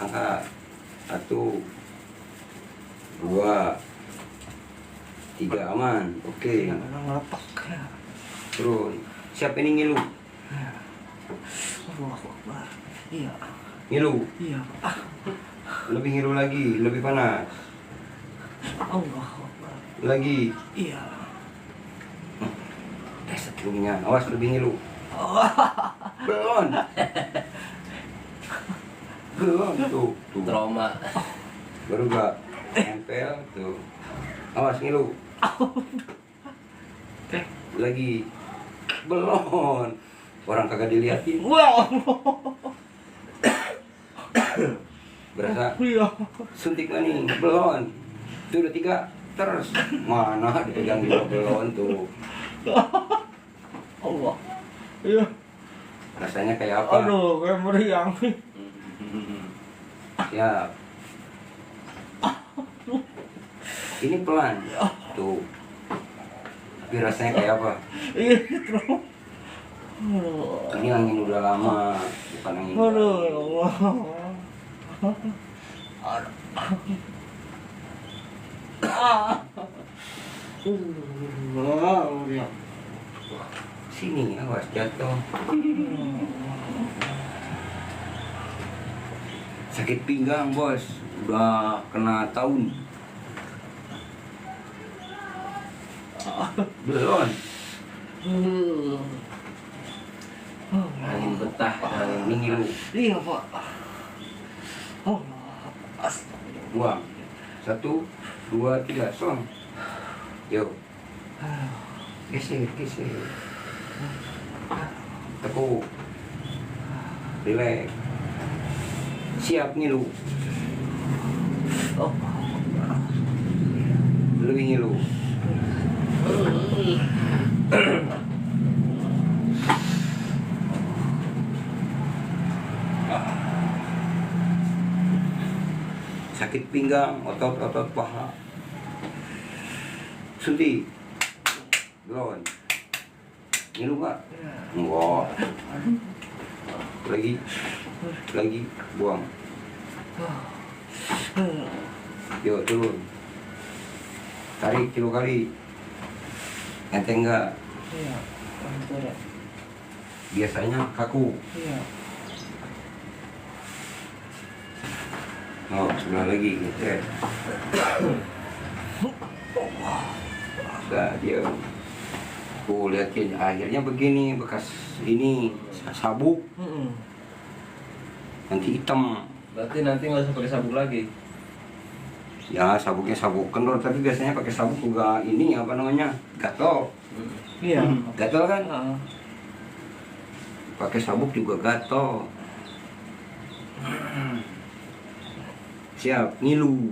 Angkat. 1 2 3 aman. Oke. Ngelepak. Turun. Siap ini ngilu. Allah Akbar. Iya. Ngilu. Iya. Lebih ngilu lagi, lebih panas. Allah Akbar. Lagi. Iya. Sebelumnya, awas lebih ngilu. Belum. Belum tuh. Trauma. Baru gak nempel tuh. Awas ngilu. Lagi. Belum. Orang kagak diliatin. Wah. Berasa Iya. suntik maning. Belum. Itu udah 3 terus. Mana dipegang juga belum tuh. Allah. Iya. Rasanya kayak apa? Aduh, kayak meriang. Siap. Ini pelan. Tuh. Tapi rasanya kayak apa? Iya, terus. Ini angin udah lama, bukan angin Aduh, baru. ya Allah. Sini, awas jatuh. Sakit pinggang, bos. Udah kena tahun. Belum. Angin betah, angin Ini lu. Iya, Pak. Allah. Buang. 1 2 3 song. Yuk. Geser. Tekuk. Relax. Siap ngilu. Oh. Lebih ngilu. Sakit pinggang, otot-otot paha. Suntik. Belum. Ngilu gak? Enggak. Lagi. Buang. Yuk turun. Tarik 3 kali. Enteng enggak? Iya. Betul ya. Biasanya kaku. Iya. Oh, sebelah lagi gitu. Udah dia. Liatin akhirnya begini bekas ini sabuk nanti hitam. Berarti nanti nggak usah pakai sabuk lagi. Ya sabuknya sabuk kendor tapi biasanya pakai sabuk juga ini apa namanya gatel. Iya. Gatel kan? Heeh. Pakai sabuk juga gatel. Siap ngilu.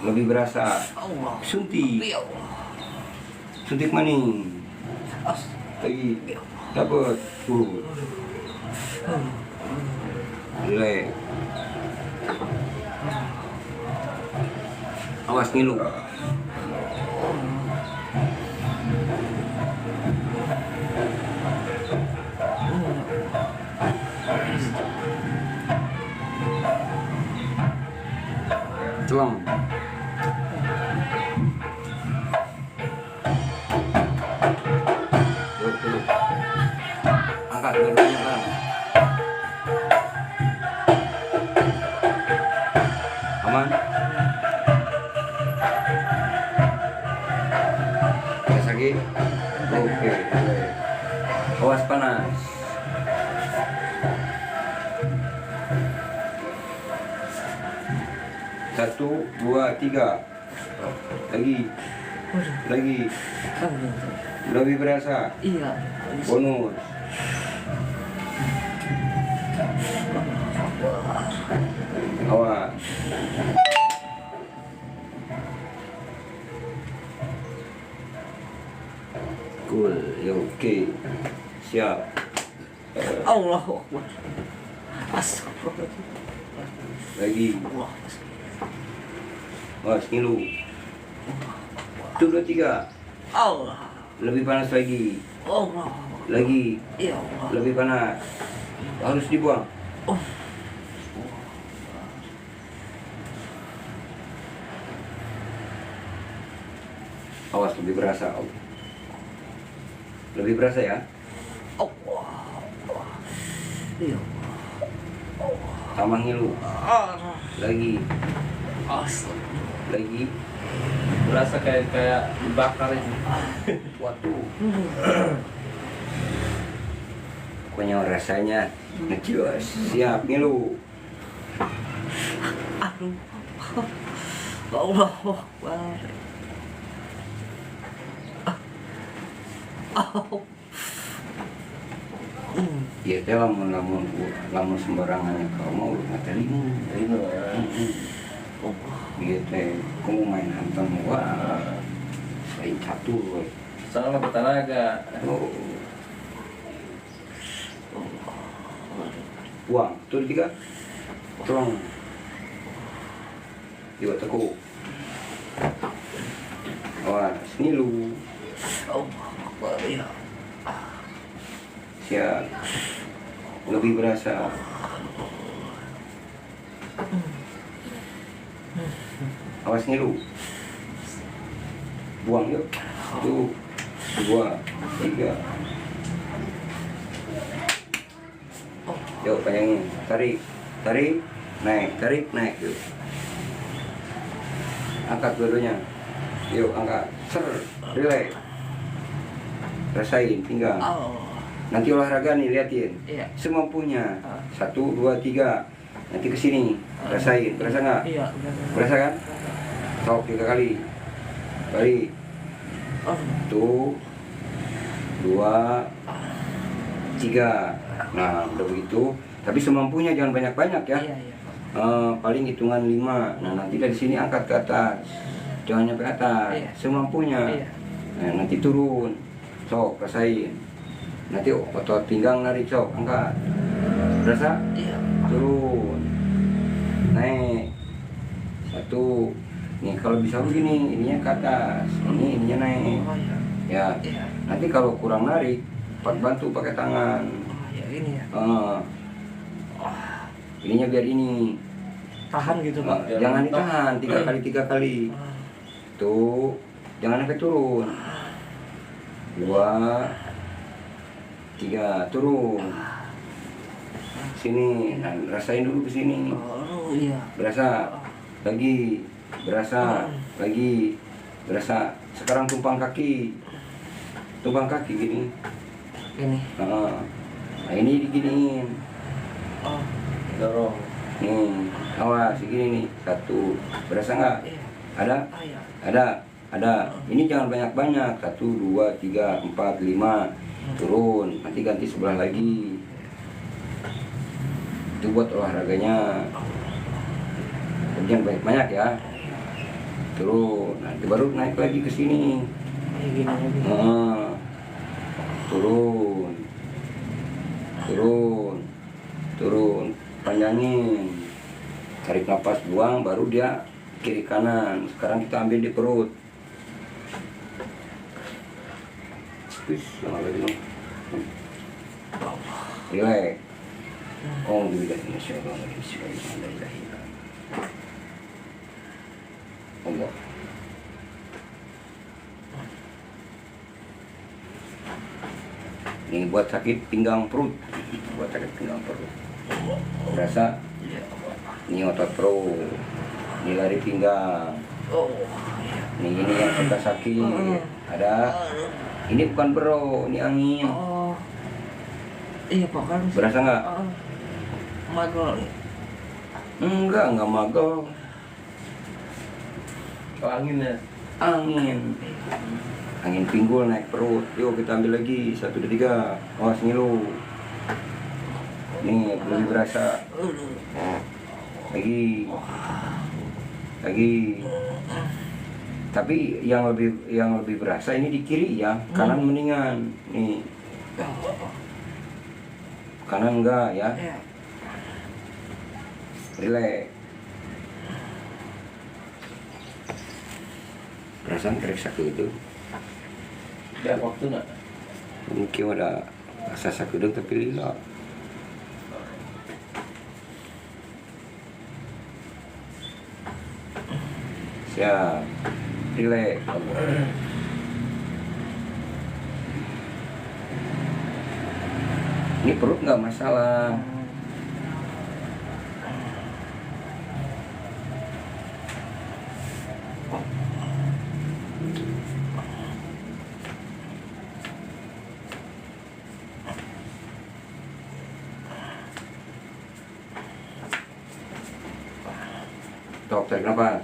lebih berasa. Allah. Suntik, Ya Allah. suntik maning. Lagi, dapat. Relax. Awas ngilu. Tuang. Yuk, yuk. Angkat dua-duanya bareng. Aman. Tes lagi. Oke. Awas panas. Satu, dua, tiga. Lagi. Lagi. Lebih berasa. Iya. Bonus. Awas. Cool. Ya oke. Siap. Allahu Akbar. Astagfirullahaladzim. Lagi. Allah. Awas ngilu. 1, 2, 3. Allah. Lebih panas lagi. Allah. Lagi. Ya Allah. Lebih panas. Harus dibuang. Oh. Awas lebih berasa. Lebih berasa ya. Allah. Ya Tambah ngilu. Allah. Lagi. Astagfirullah. Lagi. Berasa kayak dibakar itu. Waduh. Pokoknya rasanya ngejos. Siap ngilu. Aduh. Allahu Akbar. Oh. Ya teh lamun sembarangan kau mau ngaterimu. Iya teh kamu main hantam wah. Lain catur. Sangat bertenaga. Oh. Buang, tuh 3. Tolong. Yuk teku. Awas, ngilu. Allah Akbar. Ya. Siap. Lebih berasa. Awas ngilu. Buang yuk. 1, 2, 3. Yuk panjangin. Tarik. Tarik. Naik. Tarik. Naik. Yuk. Angkat dua-duanya. Yuk angkat. Ser. Relax. Rasain pinggang. Oh. Nanti olahraga nih liatin. Iya. Semampunya. 1, 2, 3. Nanti ke sini. Rasain. Berasa nggak? Iya. Berasa kan? Sok 3 kali. Balik. Oh. 1, 2, 3. Nah, udah begitu. Tapi semampunya jangan banyak-banyak ya. Iya, iya. Paling hitungan 5. Nah, nanti dari sini angkat ke atas. Jangan nyampe atas. Iya. Semampunya. Iya. Nah, nanti turun. Sok, rasain. Nanti otot pinggang narik, sok, angkat. Berasa? Iya. Turun. Naik. 1. Nih, kalau bisa begini, ininya ke atas. Ininya naik. Oh, iya. Ya. Iya. Nanti kalau kurang narik, bantu pakai tangan. Oh, ya ini ya. Ininya biar ini. Tahan gitu, Pak. Jangan ditahan 3 kali. Tuh, jangan sampai turun. 2, 3, turun. Sini, nah, rasain dulu ke sini. Oh, iya. Berasa, lagi, berasa, lagi, berasa. Sekarang tumpang kaki gini. Ini. Nah, ini diginiin. Oh. Dorong. Nih, awas gini nih. 1, berasa nggak? Iya. Ada? Oh, iya. Ada. Ini jangan banyak-banyak. 1, 2, 3, 4, 5. Turun. Nanti ganti sebelah lagi. Itu buat olahraganya. Jangan banyak-banyak ya. turun, nanti baru naik lagi ke sini. Kayak gini aja. Nah, turun, turun, turun, panjangin, tarik nafas, buang, baru dia kiri kanan. Sekarang kita ambil di perut. Wis, lama lagi dong. Relax. Oh, Allah. Ini buat sakit pinggang perut, buat sakit pinggang perut. Berasa? Ini otot perut, ini lari pinggang. Ini yang suka sakit. Ada. Ini bukan bro, ini angin. Iya Pak kan. Berasa nggak? Magel. Enggak magel. Oh, angin ya. Angin pinggul naik perut. Yuk kita ambil lagi 1, 2, 3. Awas ngilu. Nih belum berasa. Lagi. Tapi yang lebih berasa ini di kiri ya. Kanan mendingan. Nih. Kanan enggak ya. Relax. Perasaan kerasa itu. Udah waktu nak. Mungkin ada rasa sakit tapi lila. Siap. Relax. Ini perut nggak masalah. Tok, tarik nafas.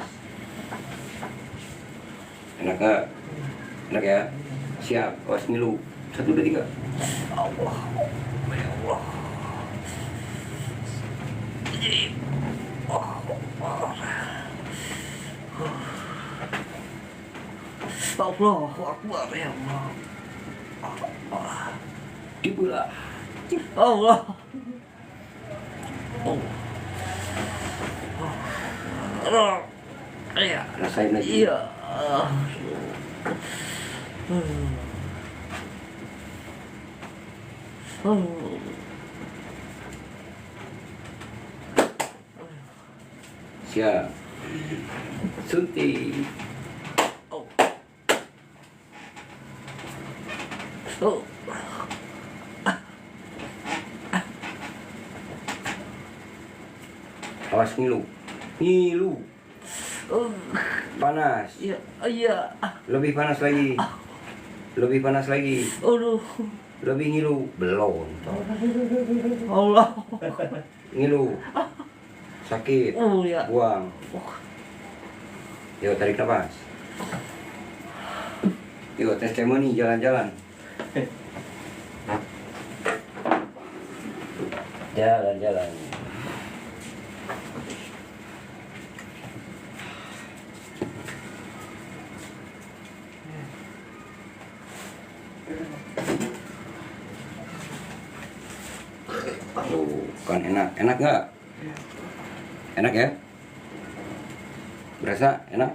Enak gak? Enak ya? Siap, awas ngilu. 1, 2, 3. Allah. Allahu Akbar ya Allah. Dibelah. Allah. Iya. Rasain lagi. Iya. Siap. Suntik. Awas ngilu. Panas. Iya, iya. Lebih panas lagi. Lebih panas lagi. Aduh. Lebih ngilu. Belum. Allah. Ngilu. Sakit. Oh ya. Buang. Yuk tarik nafas. Yuk testimoni jalan-jalan. Jalan-jalan. Tuh, kan enak nggak? Enak ya? Berasa enak?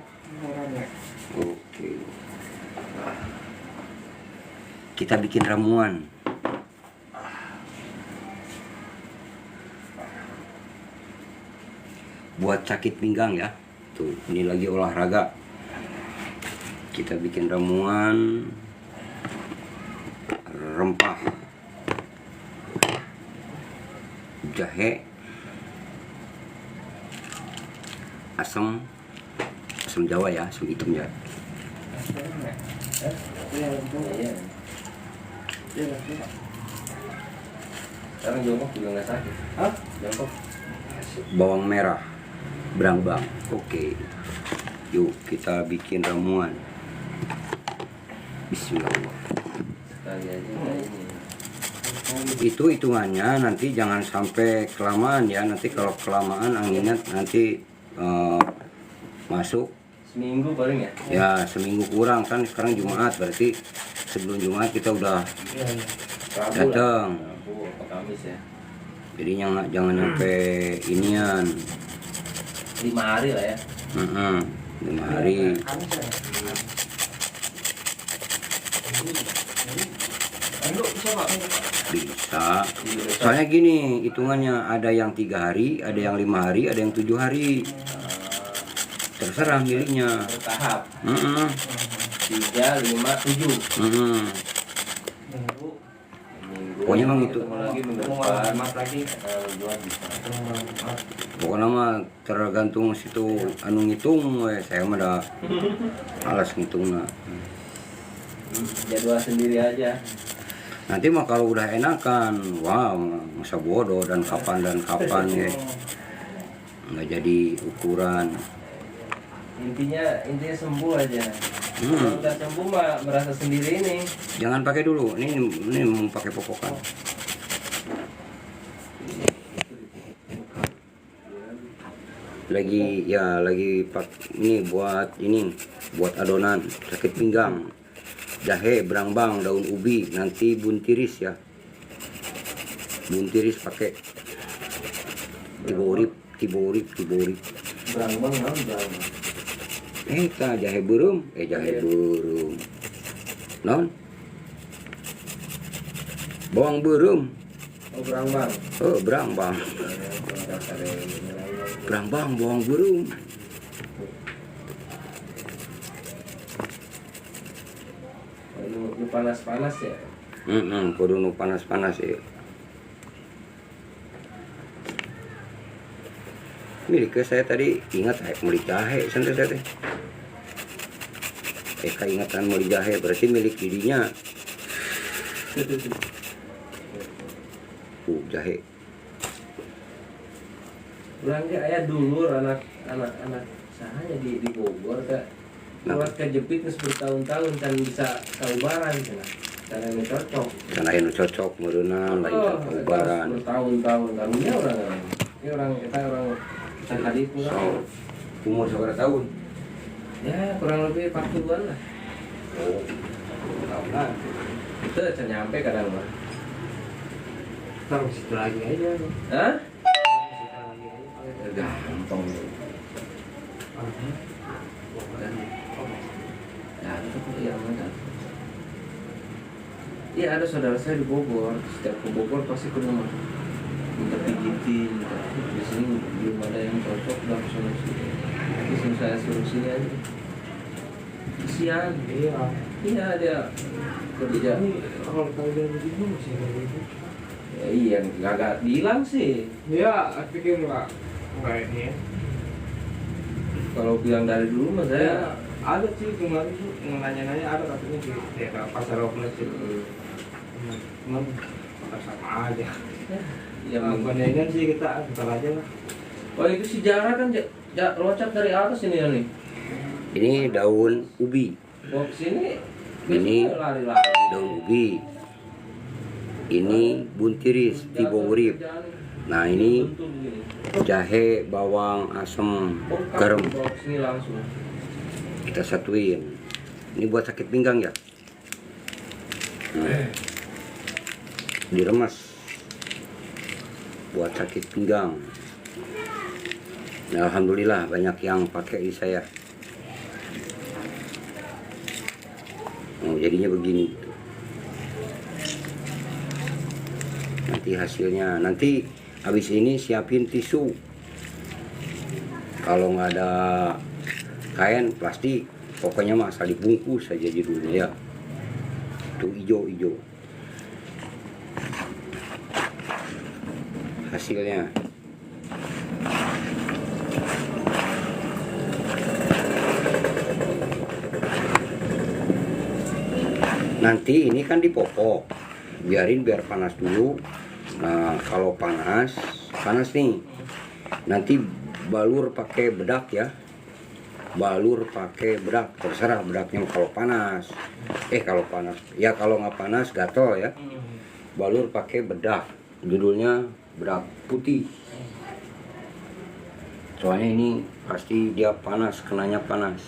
Oke. Kita bikin ramuan. Buat sakit pinggang ya. Tuh, ini lagi olahraga. Kita bikin ramuan rempah jahe, asam Jawa ya, asam hitam ya. Sekarang jongkok juga nggak sakit. Hah? Jongkok. Bawang merah, brambang. Oke. Yuk kita bikin ramuan. Bismillah. Sekali aja kayak ini. Itu hitungannya nanti jangan sampai kelamaan ya. Nanti kalau kelamaan anginnya nanti masuk seminggu paling ya. Ya seminggu kurang kan, sekarang Jumat berarti sebelum Jumat kita udah Rabu datang. lah. Rabu apa Kamis ya. Jadi jangan sampai inian. 5 hari lah ya. 5 hari. Bisa. Soalnya gini, hitungannya ada yang 3 hari, ada yang 5 hari, ada yang 7 hari. Terserah miliknya. Bertahap. 3, 5, 7. Minggu. Pokoknya emang itu. Ketemu lagi minggu depan. lagi. Pokoknya mah tergantung situ anu ngitung, saya mah dah alas ngitungna. Jadwal sendiri aja. Nanti mah kalau udah enakan, wah masa bodoh dan kapan ya. Nggak jadi ukuran. Intinya sembuh aja. Kalau udah sembuh mah merasa sendiri ini. Jangan pakai dulu, ini mau pakai popokan. Lagi ini buat adonan sakit pinggang. Jahe, berambang, daun ubi, nanti buntiris ya. Buntiris pakai tiborip. Berambang non berambang. Jahe burung, non bawang burung, Berambang. berambang bawang burung. Ini panas-panas ya. Kudu nu panas ya. Milik saya tadi ingat beli jahe santai saya teh. Ingatan beli jahe berarti milik dirinya. Jahe. Bilang dia ayah dulur anak sahanya di Bogor kak. Lewat kejepit bertahun-tahun kan bisa saubaran cenah. Cara ini cocok. Karena yang cocok merenang lain saubaran. Bertahun-tahun tahunya orang lain. Ini kita orang tadi itu kan. Umur berapa tahun? Ya kurang lebih 40-an lah. Tahunan. Itu aja nyampe kadang mah. Taruh situ lagi aja. Hah? Gampang. Ya, itu yang mana? Iya ada saudara saya di Bogor. Setiap ke Bogor pasti ke rumah. Minta pijitin. Di sini belum ada yang cocok dalam solusi. Terus saya suruh sini aja. Kesian. Iya dia kerja. Kalau kalian begitu masih ada gitu. Ya, iya nggak bilang sih. Ya, aku pikir enggak ini ya. Kalau bilang dari dulu mas saya Ada sih kemarin tuh nanya-nanya ada katanya di daerah Pasar Robles itu. Cuman sama aja. ya Kondengan sih kita aja lah. oh itu sejarah kan loncat dari atas ini ya nih. Ini daun ubi. Mau kesini Ini lari-lari. daun ubi. Ini buntiris, tiborip. Nah ini jahe, bawang, asem, garam. Bawa kesini langsung. Kita satuin. Ini buat sakit pinggang ya. Diremas buat sakit pinggang. Nah, alhamdulillah banyak yang pakai di saya. Jadinya begini. Nanti hasilnya, nanti habis ini siapin tisu. Kalau nggak ada kain plastik, pokoknya mah asal dibungkus saja judulnya ya. Itu hijau-hijau. Hasilnya. Nanti ini kan dipopok, biarin biar panas dulu. Nah kalau panas nih, nanti balur pakai bedak ya. Balur pakai bedak, terserah bedaknya kalau panas. Kalau panas, ya kalau nggak panas gatel ya. Balur pakai bedak, judulnya bedak putih. Soalnya ini pasti dia panas, kenanya panas.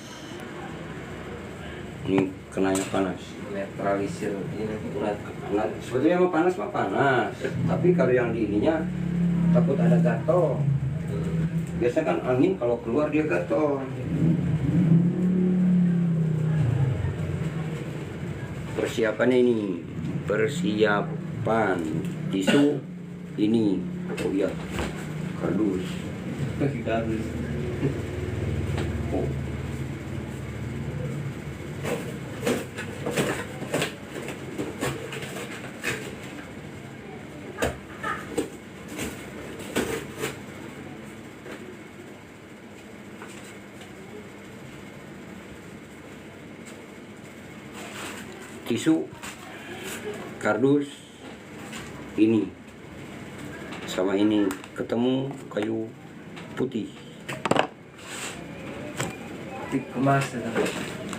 Ini kenanya panas. Netralisir ini urat. Nah, sebetulnya mah panas, tapi kalau yang di ininya takut ada gatal. Biasanya kan angin kalau keluar dia gatal. Persiapannya ini, persiapan tisu ini, oh iya, kardus. Kardus. Oh. Tisu, kardus, ini sama ini ketemu kayu putih. Dikemas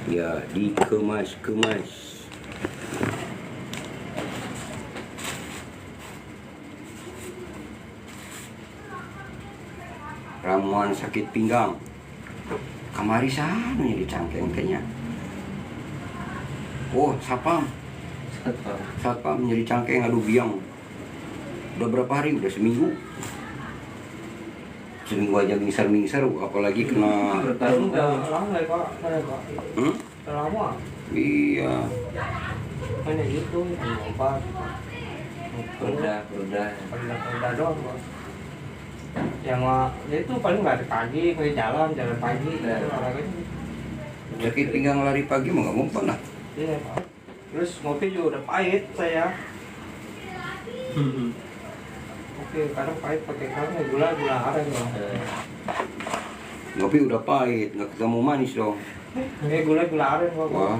Ya, dikemas. Ramuan sakit pinggang. Kamari sana di cangkeng kayaknya. Oh, sapam nyeri cangkeng, aduh biang. Udah berapa hari? Udah seminggu aja mingser, apalagi kena. Lama ya Pak, lama. Iya. Hanya gitu, obat. Perda doang Pak. Yang ya itu paling nggak ada pagi, kayak jalan pagi, olahraganya. Sakit pinggang lari pagi mah nggak mempan lah. Iya Pak. Terus ngopi juga udah pahit saya. Oke, kadang pahit pakai gula aren Bang. Ngopi udah pahit, nggak ketemu manis dong. Gula aren Bang. Wah.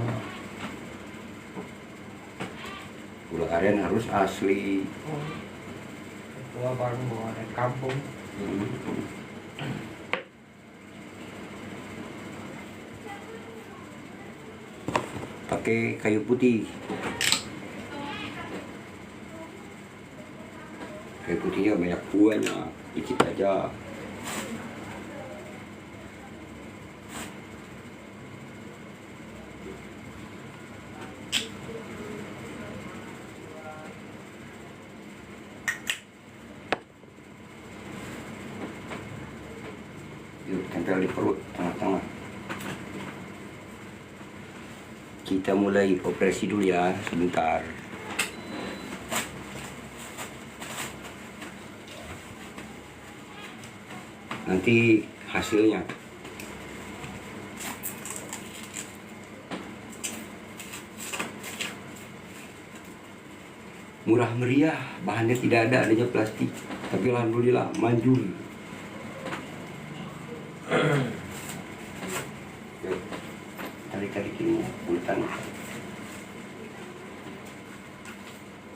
Gula aren harus asli. Gua baru bawa dari kampung. Pakai kayu putih. Kayu putihnya banyak buahnya, dikit aja. Yuk, tempel di perut, tengah-tengah. Kita mulai operasi dulu ya, sebentar. Nanti hasilnya. Murah meriah, bahannya tidak ada, adanya plastik. Tapi alhamdulillah manjur. Tarik-tarik ini bulatan.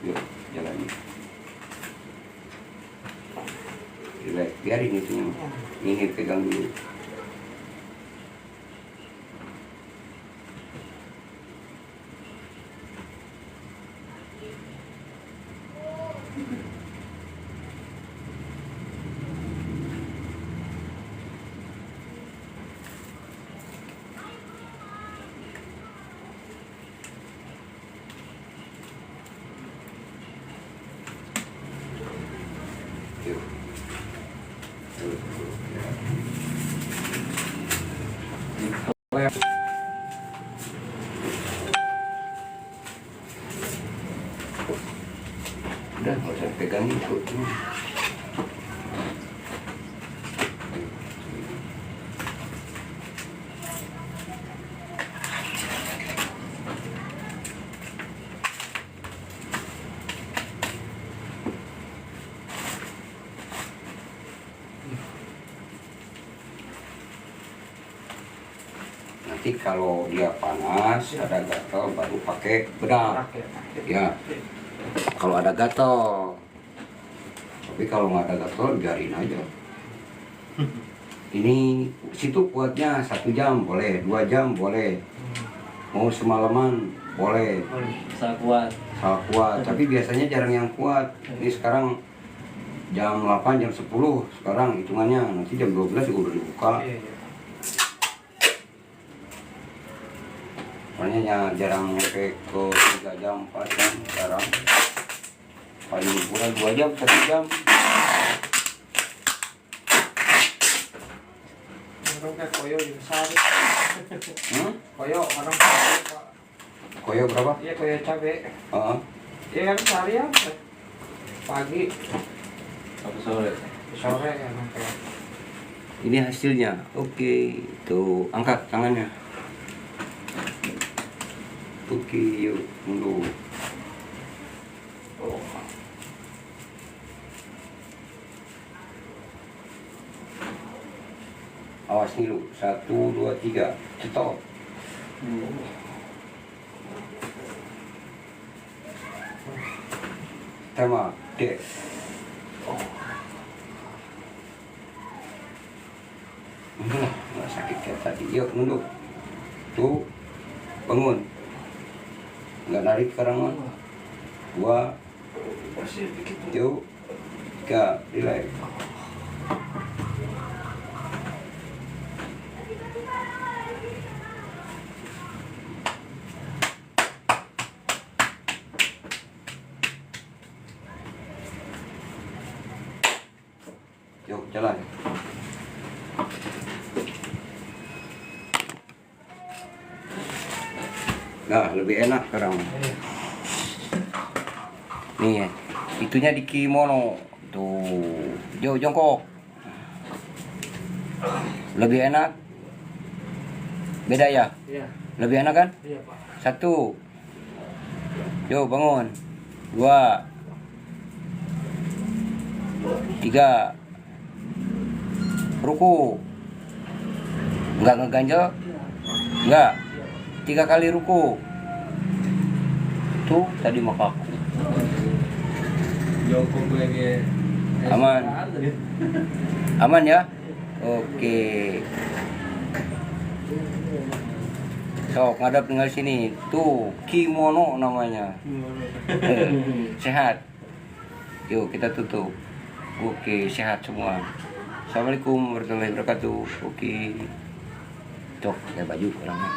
Yuk, jalannya. Relax, biarin itu. Ini pegang dulu. Yuk. Udah, nggak usah pegangin tuh. Nanti kalau dia panas, ada gatal, baru pakai bedak. Ya, kalau ada gatal. Tapi kalau nggak ada gatal, biarin aja. Ini situ kuatnya 1 jam boleh, 2 jam boleh. Mau semalaman boleh. Salah kuat. Salah kuat, tapi biasanya jarang yang kuat. Ini sekarang jam 8, jam 10 sekarang hitungannya, nanti jam 12 juga udah dibuka. Iya, iya. Makanya jarang nyampe ke 3 jam, 4 jam sekarang. Paling liburan 2 jam, 1 jam. Orang kayak koyo di besar. Koyo orang Pak. Koyo berapa? Iya koyo cabe. Heeh. Iya kan seharian. Pagi, Sampai sore. sore ya sampai. Ini hasilnya. Oke, tuh angkat tangannya. Oke, yuk mundur. Oh. Awas nih lu, 1, 2, 3, stop. Tema, dek. Udah, nggak sakit kayak tadi. Yuk mundur. Tuh, bangun. Nggak narik sekarang mah. 2, yuk, 3, relax. Yuk, jalan. Nah, lebih enak sekarang. Nih, itunya di kimono. Tuh, jauh jongkok. Lebih enak. Beda ya? Iya. Lebih enak kan? Iya, Pak. 1. Yuk, bangun. 2, 3. Ruku. Enggak ngeganjel? Enggak. 3 kali ruku. Tuh tadi makaku. Jongkok lagi. Aman. Aman ya? Oke. Sok ngadap tinggal sini. Tuh kimono namanya. Sehat. Yuk kita tutup. Oke, sehat semua. Assalamualaikum warahmatullahi wabarakatuh. Oke. Cok, pakai baju orangnya.